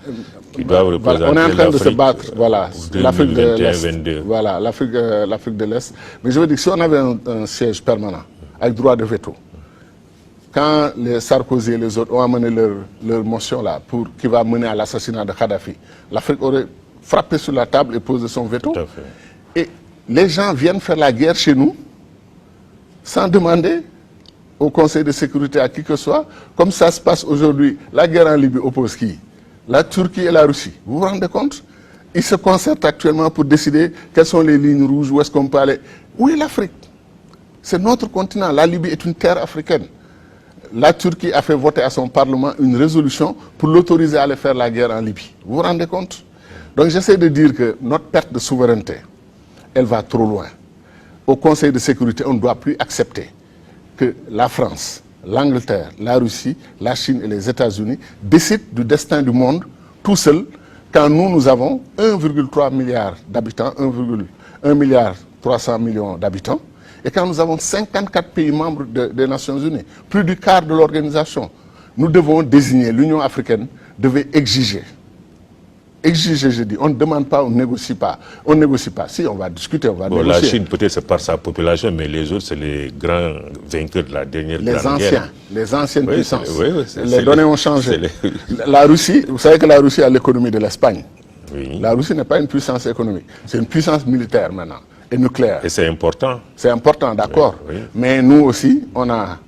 qui doivent représenter on est en train de se battre, voilà, l'Afrique de l'Est. 2021-22. Voilà, l'Afrique de l'Est. Mais je veux dire, si on avait un siège permanent avec droit de veto, quand les Sarkozy et les autres ont amené leur motion là, qui va mener à l'assassinat de Kadhafi, l'Afrique aurait frappé sur la table et posé son veto. Tout à fait. Et les gens viennent faire la guerre chez nous sans demander au Conseil de sécurité à qui que ce soit. Comme ça se passe aujourd'hui, la guerre en Libye oppose qui? La Turquie et la Russie. Vous vous rendez compte? Ils se concertent actuellement pour décider quelles sont les lignes rouges, où est-ce qu'on peut aller. Où est l'Afrique? C'est notre continent. La Libye est une terre africaine. La Turquie a fait voter à son Parlement une résolution pour l'autoriser à aller faire la guerre en Libye. Vous vous rendez compte? Donc j'essaie de dire que notre perte de souveraineté, elle va trop loin. Au Conseil de sécurité, on ne doit plus accepter que la France, l'Angleterre, la Russie, la Chine et les États-Unis décident du destin du monde tout seuls quand nous avons 1,3 milliard d'habitants, 1,1 milliard 300 millions d'habitants, et quand nous avons 54 pays membres des Nations Unies, plus du quart de l'organisation. Nous devons désigner, l'Union africaine devait exiger. Exiger, je dis, on ne demande pas, on ne négocie pas. On ne négocie pas. Si, on va discuter, on va négocier. La Chine, peut-être c'est par sa population, mais les autres, c'est les grands vainqueurs de la dernière grande guerre. Les anciennes puissances. Oui, les données ont changé. La Russie, vous savez que la Russie a l'économie de l'Espagne. Oui. La Russie n'est pas une puissance économique. C'est une puissance militaire maintenant, et nucléaire. Et c'est important. C'est important, d'accord. Oui. Mais nous aussi, on a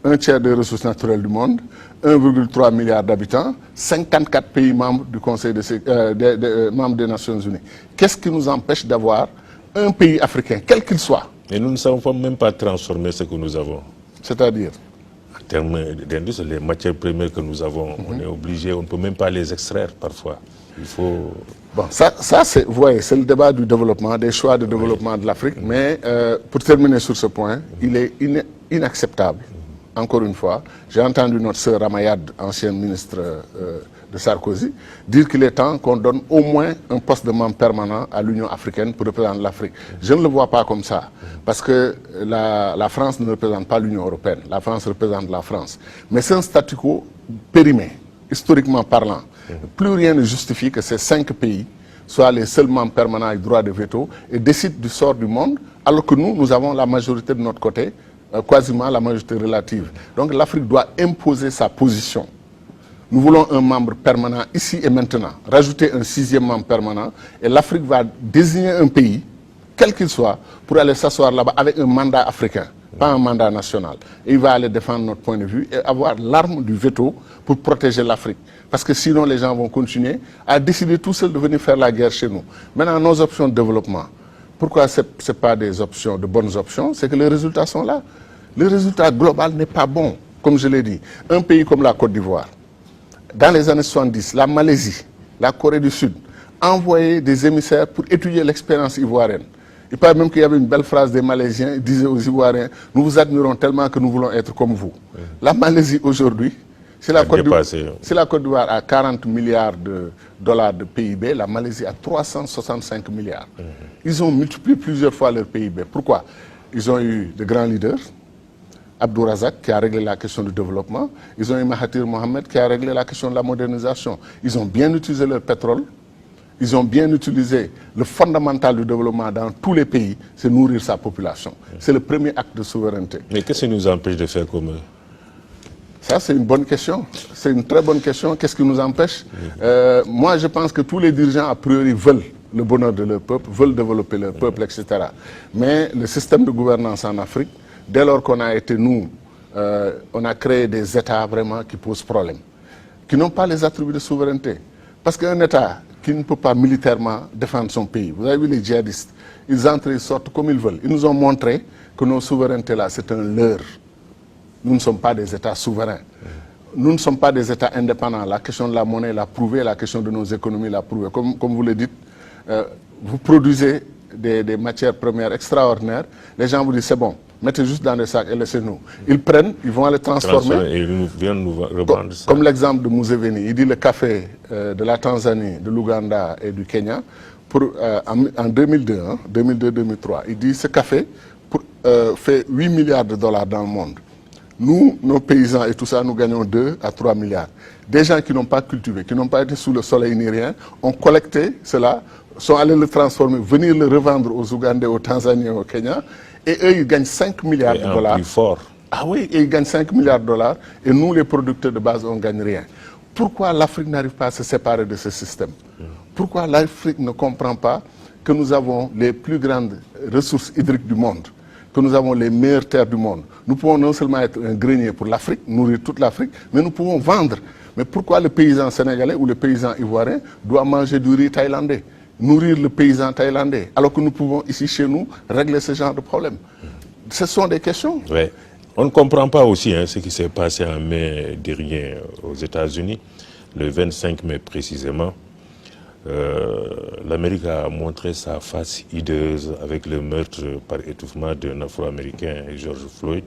un tiers des ressources naturelles du monde, 1,3 milliard d'habitants, 54 pays membres du Conseil membres des Nations Unies. Qu'est-ce qui nous empêche d'avoir un pays africain, quel qu'il soit? Et nous ne savons même pas transformer ce que nous avons. C'est-à-dire? En termes d'industrie, les matières premières que nous avons, on est obligé, on ne peut même pas les extraire parfois. Il faut... Bon, ça c'est, vous voyez, c'est le débat du développement, des choix de développement de l'Afrique. Mais pour terminer sur ce point, il est inacceptable. Encore une fois, j'ai entendu notre sœur Ramayad, ancienne ministre de Sarkozy, dire qu'il est temps qu'on donne au moins un poste de membre permanent à l'Union africaine pour représenter l'Afrique. Je ne le vois pas comme ça, parce que la France ne représente pas l'Union européenne. La France représente la France. Mais c'est un statu quo périmé, historiquement parlant. Plus rien ne justifie que ces 5 pays soient les seuls membres permanents avec droit de veto et décident du sort du monde, alors que nous avons la majorité de notre côté, quasiment la majorité relative. Donc l'Afrique doit imposer sa position. Nous voulons un membre permanent ici et maintenant. Rajouter un 6e membre permanent et l'Afrique va désigner un pays, quel qu'il soit, pour aller s'asseoir là-bas avec un mandat africain, pas un mandat national. Et il va aller défendre notre point de vue et avoir l'arme du veto pour protéger l'Afrique. Parce que sinon les gens vont continuer à décider tout seuls de venir faire la guerre chez nous. Maintenant, nos options de développement. Pourquoi ce n'est pas des options, de bonnes options? C'est que les résultats sont là. Le résultat global n'est pas bon, comme je l'ai dit. Un pays comme la Côte d'Ivoire, dans les années 70, la Malaisie, la Corée du Sud, envoyaient des émissaires pour étudier l'expérience ivoirienne. Il paraît même qu'il y avait une belle phrase des Malaisiens, ils disaient aux Ivoiriens, nous vous admirons tellement que nous voulons être comme vous. Oui. La Malaisie aujourd'hui, si la Côte d'Ivoire a 40 milliards de dollars de PIB, la Malaisie a 365 milliards. Ils ont multiplié plusieurs fois leur PIB. Pourquoi? Ils ont eu de grands leaders. Abdou Razak qui a réglé la question du développement. Ils ont eu Mahathir Mohamed qui a réglé la question de la modernisation. Ils ont bien utilisé leur pétrole. Ils ont bien utilisé le fondamental du développement dans tous les pays, c'est nourrir sa population. C'est le premier acte de souveraineté. Mais qu'est-ce qui nous empêche de faire comme eux? Ça, c'est une bonne question. C'est une très bonne question. Qu'est-ce qui nous empêche? Moi, je pense que tous les dirigeants, a priori, veulent le bonheur de leur peuple, veulent développer leur peuple, etc. Mais le système de gouvernance en Afrique, dès lors qu'on a été, on a créé des États vraiment qui posent problème, qui n'ont pas les attributs de souveraineté. Parce qu'un État qui ne peut pas militairement défendre son pays, vous avez vu les djihadistes, ils entrent et sortent comme ils veulent. Ils nous ont montré que nos souverainetés-là, c'est un leurre. Nous ne sommes pas des États souverains. Nous ne sommes pas des États indépendants. La question de la monnaie l'a prouvé, la question de nos économies l'a prouvé. Comme vous le dites, vous produisez des matières premières extraordinaires. Les gens vous disent, c'est bon, mettez juste dans des sacs et laissez-nous. Ils prennent, ils vont aller transformer. Et ils viennent nous revendre ça. Comme l'exemple de Museveni. Il dit le café de la Tanzanie, de l'Ouganda et du Kenya, en 2002, 2002-2003. Il dit ce café, fait 8 milliards de dollars dans le monde. Nous, nos paysans et tout ça, nous gagnons 2 à 3 milliards. Des gens qui n'ont pas cultivé, qui n'ont pas été sous le soleil ni rien, ont collecté cela, sont allés le transformer, venir le revendre aux Ougandais, aux Tanzaniens, au Kenya, et eux, ils gagnent 5 milliards de dollars. Plus fort. Ah oui, et ils gagnent 5 milliards de dollars, et nous, les producteurs de base, on ne gagne rien. Pourquoi l'Afrique n'arrive pas à se séparer de ce système? Pourquoi l'Afrique ne comprend pas que nous avons les plus grandes ressources hydriques du monde, que nous avons les meilleures terres du monde? Nous pouvons non seulement être un grenier pour l'Afrique, nourrir toute l'Afrique, mais nous pouvons vendre. Mais pourquoi le paysan sénégalais ou le paysan ivoirien doit manger du riz thaïlandais, nourrir le paysan thaïlandais, alors que nous pouvons ici chez nous régler ce genre de problème? Ce sont des questions. Ouais. On ne comprend pas aussi ce qui s'est passé en mai dernier aux États-Unis, le 25 mai précisément. L'Amérique a montré sa face hideuse avec le meurtre par étouffement d'un Afro-Américain, George Floyd.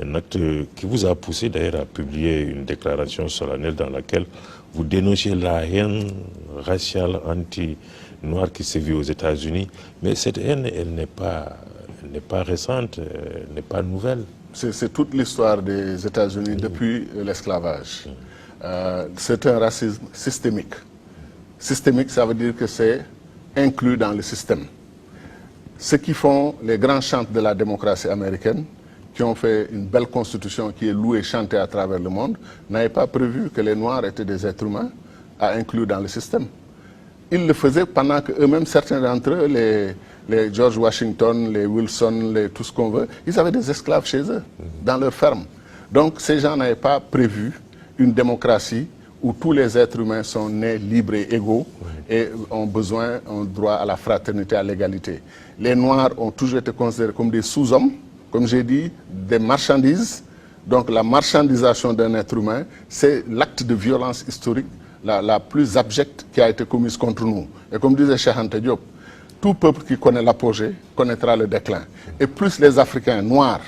Un acte qui vous a poussé d'ailleurs à publier une déclaration solennelle dans laquelle vous dénoncez la haine raciale anti-noire qui sévit aux États-Unis. Mais cette haine, elle n'est pas récente, elle n'est pas nouvelle. C'est toute l'histoire des États-Unis depuis l'esclavage. C'est un racisme systémique. Systémique, ça veut dire que c'est inclus dans le système. Ce qui font les grands chantres de la démocratie américaine, qui ont fait une belle constitution qui est louée et chantée à travers le monde, n'avaient pas prévu que les Noirs étaient des êtres humains à inclure dans le système. Ils le faisaient pendant qu'eux-mêmes, certains d'entre eux, les George Washington, les Wilson, tout ce qu'on veut, ils avaient des esclaves chez eux, dans leurs fermes. Donc ces gens n'avaient pas prévu une démocratie où tous les êtres humains sont nés libres et égaux et ont droit à la fraternité, à l'égalité. Les Noirs ont toujours été considérés comme des sous-hommes, comme j'ai dit, des marchandises. Donc la marchandisation d'un être humain, c'est l'acte de violence historique la plus abjecte qui a été commise contre nous. Et comme disait Cheikh Anta Diop, tout peuple qui connaît l'apogée connaîtra le déclin. Et plus les Africains noirs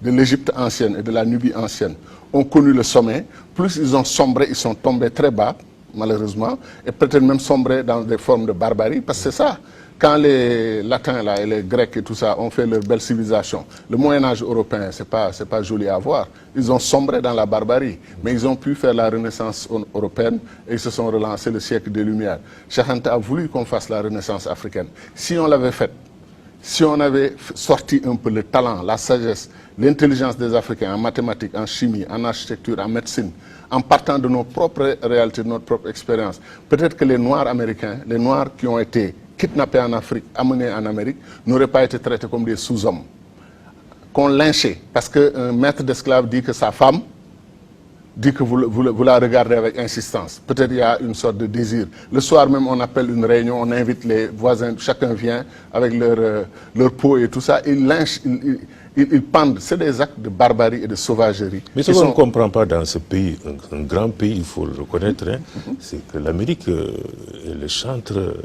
de l'Égypte ancienne et de la Nubie ancienne ont connu le sommet, plus ils ont sombré, ils sont tombés très bas, malheureusement, et peut-être même sombré dans des formes de barbarie, parce que c'est ça. Quand les Latins là, et les Grecs et tout ça ont fait leur belle civilisation, le Moyen-Âge européen, c'est pas joli à voir. Ils ont sombré dans la barbarie, mais ils ont pu faire la Renaissance européenne et ils se sont relancés le siècle des Lumières. Cheikh Anta a voulu qu'on fasse la Renaissance africaine. Si on l'avait faite, si on avait sorti un peu le talent, la sagesse, l'intelligence des Africains en mathématiques, en chimie, en architecture, en médecine, en partant de nos propres réalités, de notre propre expérience, peut-être que les Noirs américains, les Noirs qui ont été kidnappés en Afrique, amenés en Amérique, n'auraient pas été traités comme des sous-hommes, qu'on lynchait. Parce qu'un maître d'esclave dit que sa femme, dit que vous la regardez avec insistance. Peut-être il y a une sorte de désir. Le soir même, on appelle une réunion, on invite les voisins, chacun vient avec leur peau et tout ça. Ils lynchent, ils pendent. C'est des actes de barbarie et de sauvagerie. Mais ce qu'on ne comprend pas dans ce pays, un grand pays, il faut le reconnaître, c'est que l'Amérique est le chantre de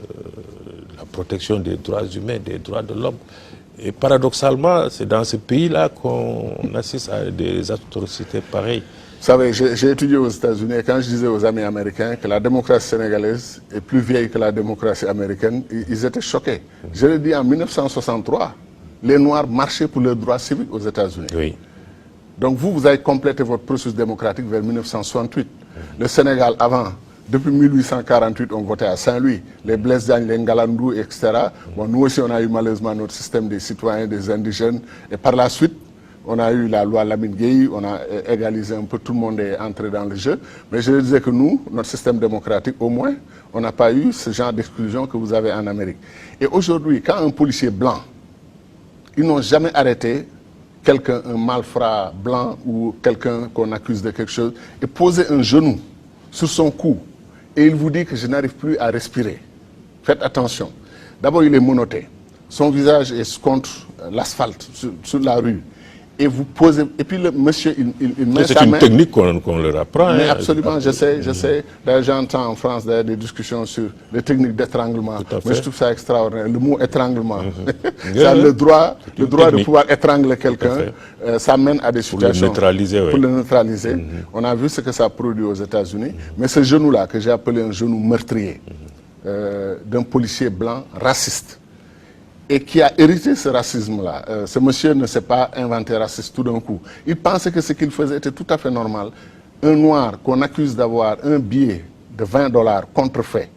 la protection des droits humains, des droits de l'homme. Et paradoxalement, c'est dans ce pays-là qu'on assiste à des atrocités pareilles. Vous savez, j'ai étudié aux États-Unis et quand je disais aux amis américains que la démocratie sénégalaise est plus vieille que la démocratie américaine, ils étaient choqués. Je l'ai dit en 1963, les Noirs marchaient pour leurs droits civiques aux États-Unis. Oui. Donc vous avez complété votre processus démocratique vers 1968. Le Sénégal, avant, depuis 1848, on votait à Saint-Louis. Les Blaise Diagne, les Ngalandou, etc. Bon, nous aussi, on a eu malheureusement notre système des citoyens, des indigènes. Et par la suite, on a eu la loi Lamine Gueye, on a égalisé un peu, tout le monde est entré dans le jeu. Mais je disais que nous, notre système démocratique, au moins, on n'a pas eu ce genre d'exclusion que vous avez en Amérique. Et aujourd'hui, quand un policier blanc, ils n'ont jamais arrêté quelqu'un, un malfrat blanc ou quelqu'un qu'on accuse de quelque chose, et poser un genou sur son cou, et il vous dit que je n'arrive plus à respirer. Faites attention. D'abord, il est menotté. Son visage est contre l'asphalte, sur la rue. Et vous posez, et puis le monsieur, il met sa main. C'est une technique qu'on leur apprend. Mais absolument, je sais. D'ailleurs, j'entends en France des discussions sur les techniques d'étranglement. Mais je trouve ça extraordinaire. Le mot étranglement. Ça, le droit de pouvoir étrangler quelqu'un, ça mène à des situations. Pour le neutraliser, oui. Pour le neutraliser. On a vu ce que ça produit aux États-Unis. Mais ce genou-là, que j'ai appelé un genou meurtrier, d'un policier blanc raciste, et qui a hérité ce racisme-là. Ce monsieur ne s'est pas inventé raciste tout d'un coup. Il pensait que ce qu'il faisait était tout à fait normal. Un noir qu'on accuse d'avoir un billet de 20 $ contrefait,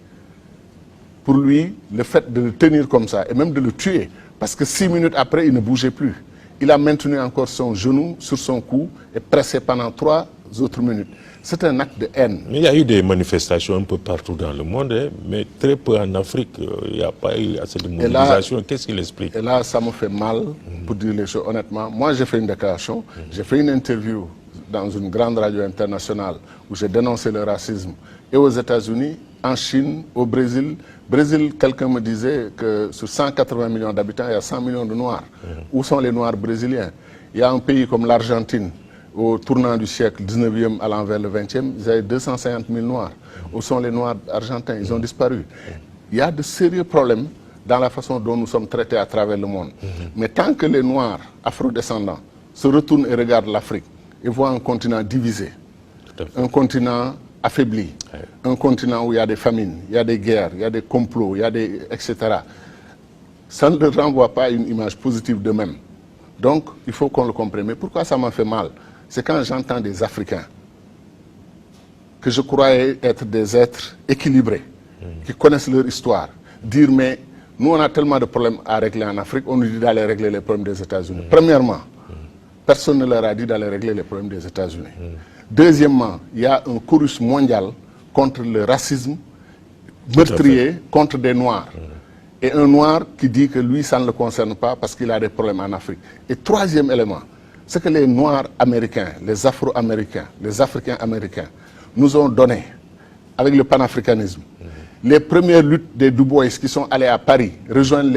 pour lui, le fait de le tenir comme ça, et même de le tuer, parce que 6 minutes après, il ne bougeait plus. Il a maintenu encore son genou sur son cou et pressé pendant 3 autres minutes. C'est un acte de haine. Mais il y a eu des manifestations un peu partout dans le monde, hein, mais très peu en Afrique. Il n'y a pas eu assez de mobilisation. Qu'est-ce qu'il explique? Et là, ça me fait mal, pour dire les choses honnêtement. Moi, j'ai fait une déclaration, j'ai fait une interview dans une grande radio internationale où j'ai dénoncé le racisme. Et aux États-Unis, en Chine, au Brésil. Brésil, quelqu'un me disait que sur 180 millions d'habitants, il y a 100 millions de Noirs. Où sont les Noirs brésiliens? Il y a un pays comme l'Argentine, au tournant du siècle 19e allant vers le 20e, ils avaient 250 000 Noirs. Où sont les Noirs argentins? Ils ont disparu. Il y a de sérieux problèmes dans la façon dont nous sommes traités à travers le monde. Mais tant que les Noirs afrodescendants se retournent et regardent l'Afrique et voient un continent divisé, un continent affaibli, un continent où il y a des famines, il y a des guerres, il y a des complots, il y a des... etc. Ça ne leur renvoie pas une image positive d'eux-mêmes. Donc, il faut qu'on le comprenne. Mais pourquoi ça m'a fait mal? C'est quand j'entends des Africains que je croyais être des êtres équilibrés, qui connaissent leur histoire, dire mais nous on a tellement de problèmes à régler en Afrique, on nous dit d'aller régler les problèmes des États-Unis. Premièrement, personne ne leur a dit d'aller régler les problèmes des États-Unis. Deuxièmement, il y a un chorus mondial contre le racisme meurtrier contre des Noirs. Et un Noir qui dit que lui, ça ne le concerne pas parce qu'il a des problèmes en Afrique. Et troisième élément, c'est que les Noirs américains, les Afro-américains, les Africains américains nous ont donné, avec le panafricanisme, les premières luttes des Du Bois qui sont allés à Paris, rejoindre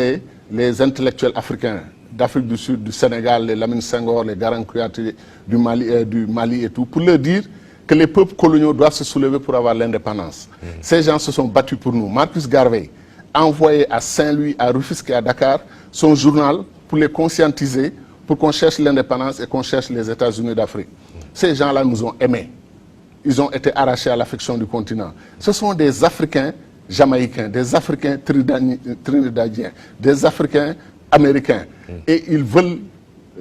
les intellectuels africains d'Afrique du Sud, du Sénégal, les Lamine Senghor, les Garan Kouyaté du Mali et tout, pour leur dire que les peuples coloniaux doivent se soulever pour avoir l'indépendance. Ces gens se sont battus pour nous. Marcus Garvey a envoyé à Saint-Louis, à Rufisque et à Dakar son journal pour les conscientiser, pour qu'on cherche l'indépendance et qu'on cherche les États-Unis d'Afrique. Ces gens-là nous ont aimés. Ils ont été arrachés à l'affection du continent. Ce sont des Africains jamaïcains, des Africains trinidadiens, des Africains américains. Et ils veulent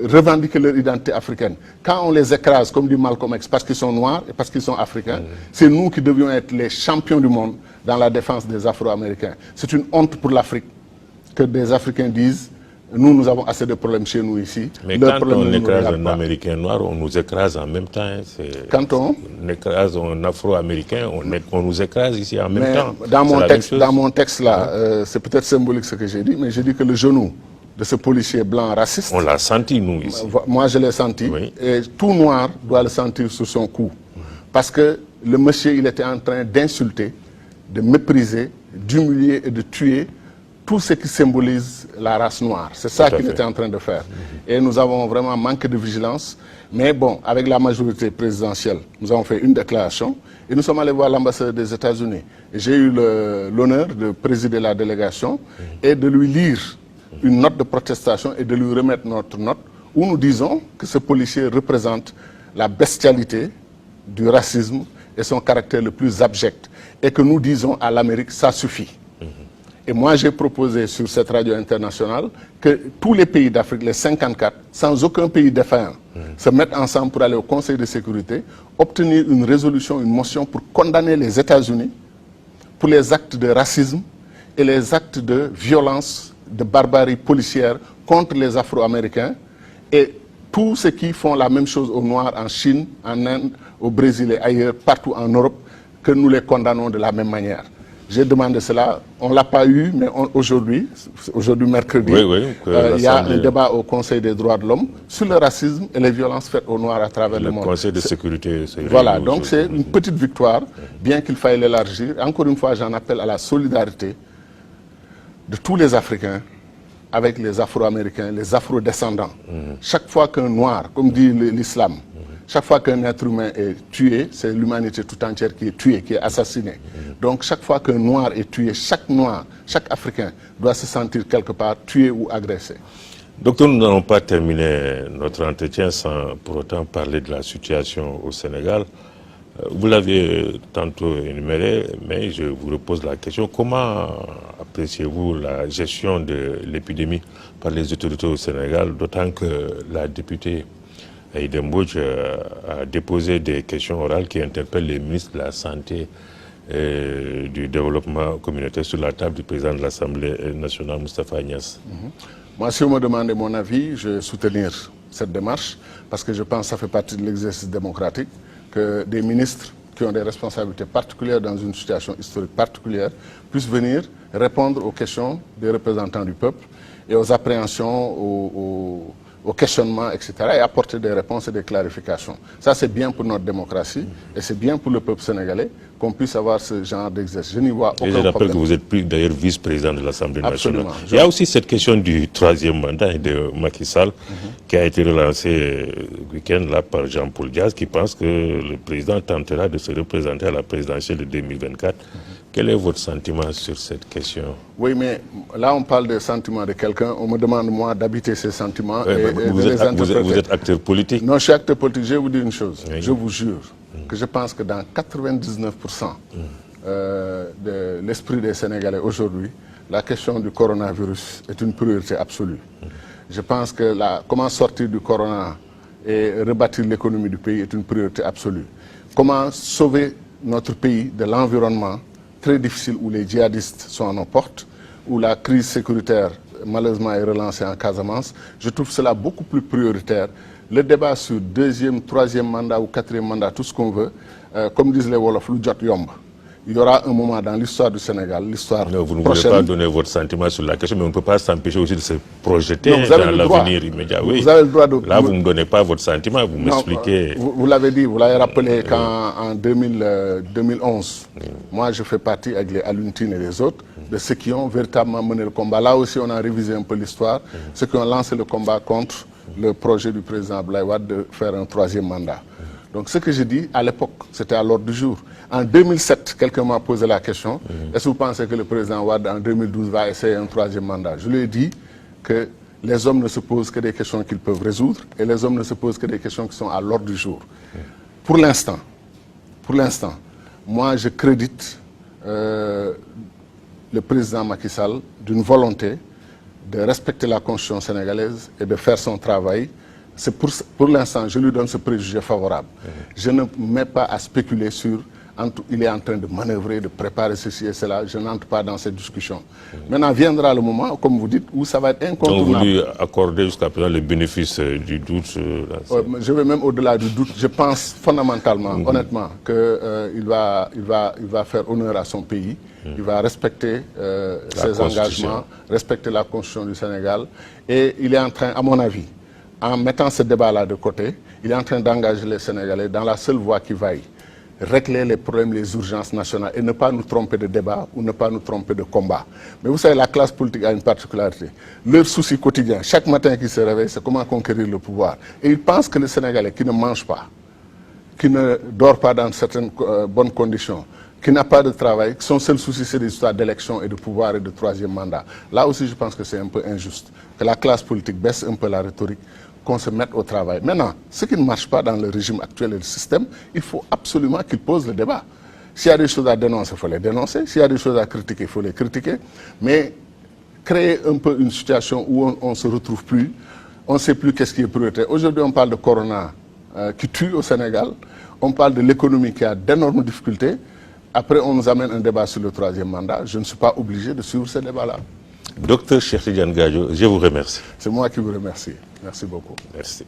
revendiquer leur identité africaine. Quand on les écrase, comme dit Malcolm X, parce qu'ils sont noirs et parce qu'ils sont africains, c'est nous qui devions être les champions du monde dans la défense des Afro-Américains. C'est une honte pour l'Afrique que des Africains disent nous avons assez de problèmes chez nous ici. Mais quand on écrase un Américain noir, on nous écrase en même temps. Quand on écrase un Afro-Américain, on nous écrase ici en même temps. Dans mon texte là, c'est peut-être symbolique ce que j'ai dit, mais j'ai dit que le genou de ce policier blanc raciste... On l'a senti, nous, ici. Moi, je l'ai senti. Oui. Et tout noir doit le sentir sur son cou. Parce que le monsieur, il était en train d'insulter, de mépriser, d'humilier et de tuer tout ce qui symbolise la race noire. C'est ça qu'il était en train de faire. Et nous avons vraiment manqué de vigilance. Mais bon, avec la majorité présidentielle, nous avons fait une déclaration et nous sommes allés voir l'ambassadeur des États-Unis. J'ai eu l'honneur de présider la délégation et de lui lire une note de protestation et de lui remettre notre note où nous disons que ce policier représente la bestialité du racisme et son caractère le plus abject. Et que nous disons à l'Amérique, ça suffit. Et moi, j'ai proposé sur cette radio internationale que tous les pays d'Afrique, les 54, sans aucun pays défaillant, se mettent ensemble pour aller au Conseil de sécurité, obtenir une résolution, une motion pour condamner les États-Unis pour les actes de racisme et les actes de violence, de barbarie policière contre les Afro-Américains et tous ceux qui font la même chose aux Noirs en Chine, en Inde, au Brésil et ailleurs, partout en Europe, que nous les condamnons de la même manière. J'ai demandé cela, on ne l'a pas eu, mais aujourd'hui mercredi, il y a un débat au Conseil des droits de l'homme sur le racisme et les violences faites aux Noirs à travers le monde. Le Conseil de sécurité, c'est... Voilà, donc c'est une petite victoire, bien qu'il faille l'élargir. Encore une fois, j'en appelle à la solidarité de tous les Africains avec les Afro-Américains, les Afro-descendants. Chaque fois qu'un Noir, comme dit l'islam, chaque fois qu'un être humain est tué, c'est l'humanité tout entière qui est tuée, qui est assassinée. Donc chaque fois qu'un Noir est tué, chaque Noir, chaque Africain doit se sentir quelque part tué ou agressé. Docteur, nous n'allons pas terminer notre entretien sans pour autant parler de la situation au Sénégal. Vous l'avez tantôt énuméré, mais je vous repose la question. Comment appréciez-vous la gestion de l'épidémie par les autorités au Sénégal, d'autant que la députée Aïda Mbodj a déposé des questions orales qui interpellent les ministres de la Santé et du Développement communautaire sur la table du président de l'Assemblée nationale, Moustapha Niasse. Moi, si vous me demandez mon avis, je vais soutenir cette démarche parce que je pense que ça fait partie de l'exercice démocratique que des ministres qui ont des responsabilités particulières dans une situation historique particulière puissent venir répondre aux questions des représentants du peuple et aux appréhensions, aux questionnements, etc. et apporter des réponses et des clarifications. Ça, c'est bien pour notre démocratie et c'est bien pour le peuple sénégalais qu'on puisse avoir ce genre d'exercice. Je n'y vois aucun problème. Et je rappelle que vous êtes plus d'ailleurs vice-président de l'Assemblée nationale. Absolument. Il y a aussi cette question du troisième mandat de Macky Sall qui a été relancée le week-end là par Jean-Paul Diaz qui pense que le président tentera de se représenter à la présidentielle de 2024. Quel est votre sentiment sur cette question? Oui, mais là, on parle des sentiments de quelqu'un. On me demande, moi, d'habiter ces sentiments et de les interpréter. Vous êtes acteur politique. Non, je suis acteur politique. Je vais vous dire une chose. Oui. Je vous jure que je pense que dans 99% de l'esprit des Sénégalais aujourd'hui, la question du coronavirus est une priorité absolue. Je pense que comment sortir du corona et rebâtir l'économie du pays est une priorité absolue. Comment sauver notre pays de l'environnement très difficile où les djihadistes sont à nos portes, où la crise sécuritaire malheureusement est relancée en Casamance, je trouve cela beaucoup plus prioritaire. Le débat sur deuxième, troisième mandat ou quatrième mandat, tout ce qu'on veut, comme disent les Wolofs, il y aura un moment dans l'histoire du Sénégal, l'histoire prochaine... Vous ne voulez pas donner votre sentiment sur la question, mais on ne peut pas s'empêcher aussi de se projeter dans l'avenir immédiat. Oui. Vous avez le droit de... Là, vous ne me donnez pas votre sentiment, vous m'expliquez... Vous l'avez dit, vous l'avez rappelé qu'en 2011, moi je fais partie avec les Aluntines et les autres, de ceux qui ont véritablement mené le combat. Là aussi, on a révisé un peu l'histoire, ceux qui ont lancé le combat contre le projet du président Abdoulaye Wade de faire un troisième mandat. Donc ce que j'ai dit à l'époque, c'était à l'ordre du jour. En 2007, quelqu'un m'a posé la question, est-ce que vous pensez que le président Wade en 2012 va essayer un troisième mandat? Je lui ai dit que les hommes ne se posent que des questions qu'ils peuvent résoudre et les hommes ne se posent que des questions qui sont à l'ordre du jour. Pour l'instant, moi je crédite le président Macky Sall d'une volonté de respecter la constitution sénégalaise et de faire son travail. C'est pour l'instant, je lui donne ce préjugé favorable. Je ne mets pas à spéculer sur... Il est en train de manœuvrer, de préparer ceci et cela. Je n'entre pas dans cette discussion. Maintenant viendra le moment, comme vous dites, où ça va être incontournable. Donc vous lui accordez jusqu'à présent le bénéfice du doute je vais même au-delà du doute. Je pense fondamentalement, honnêtement, qu'il va faire honneur à son pays. Il va respecter ses engagements, respecter la constitution du Sénégal. Et il est en train, à mon avis, en mettant ce débat-là de côté, il est en train d'engager les Sénégalais dans la seule voie qui vaille. Régler les problèmes, les urgences nationales et ne pas nous tromper de débat ou ne pas nous tromper de combat. Mais vous savez, la classe politique a une particularité. Leur souci quotidien, chaque matin qu'ils se réveillent, c'est comment conquérir le pouvoir. Et ils pensent que les Sénégalais qui ne mangent pas, qui ne dort pas dans certaines bonnes conditions, qui n'a pas de travail, son seul souci c'est des histoires d'élection et de pouvoir et de troisième mandat. Là aussi je pense que c'est un peu injuste, que la classe politique baisse un peu la rhétorique, qu'on se mette au travail. Maintenant, ce qui ne marche pas dans le régime actuel et le système, il faut absolument qu'il pose le débat. S'il y a des choses à dénoncer, il faut les dénoncer. S'il y a des choses à critiquer, il faut les critiquer. Mais créer un peu une situation où on ne se retrouve plus, on ne sait plus qu'est-ce qui est prioritaire. Aujourd'hui, on parle de corona qui tue au Sénégal. On parle de l'économie qui a d'énormes difficultés. Après, on nous amène un débat sur le troisième mandat. Je ne suis pas obligé de suivre ce débat-là. Docteur Cheikh Tidiane Gadio, je vous remercie. C'est moi qui vous remercie. Merci beaucoup. Merci.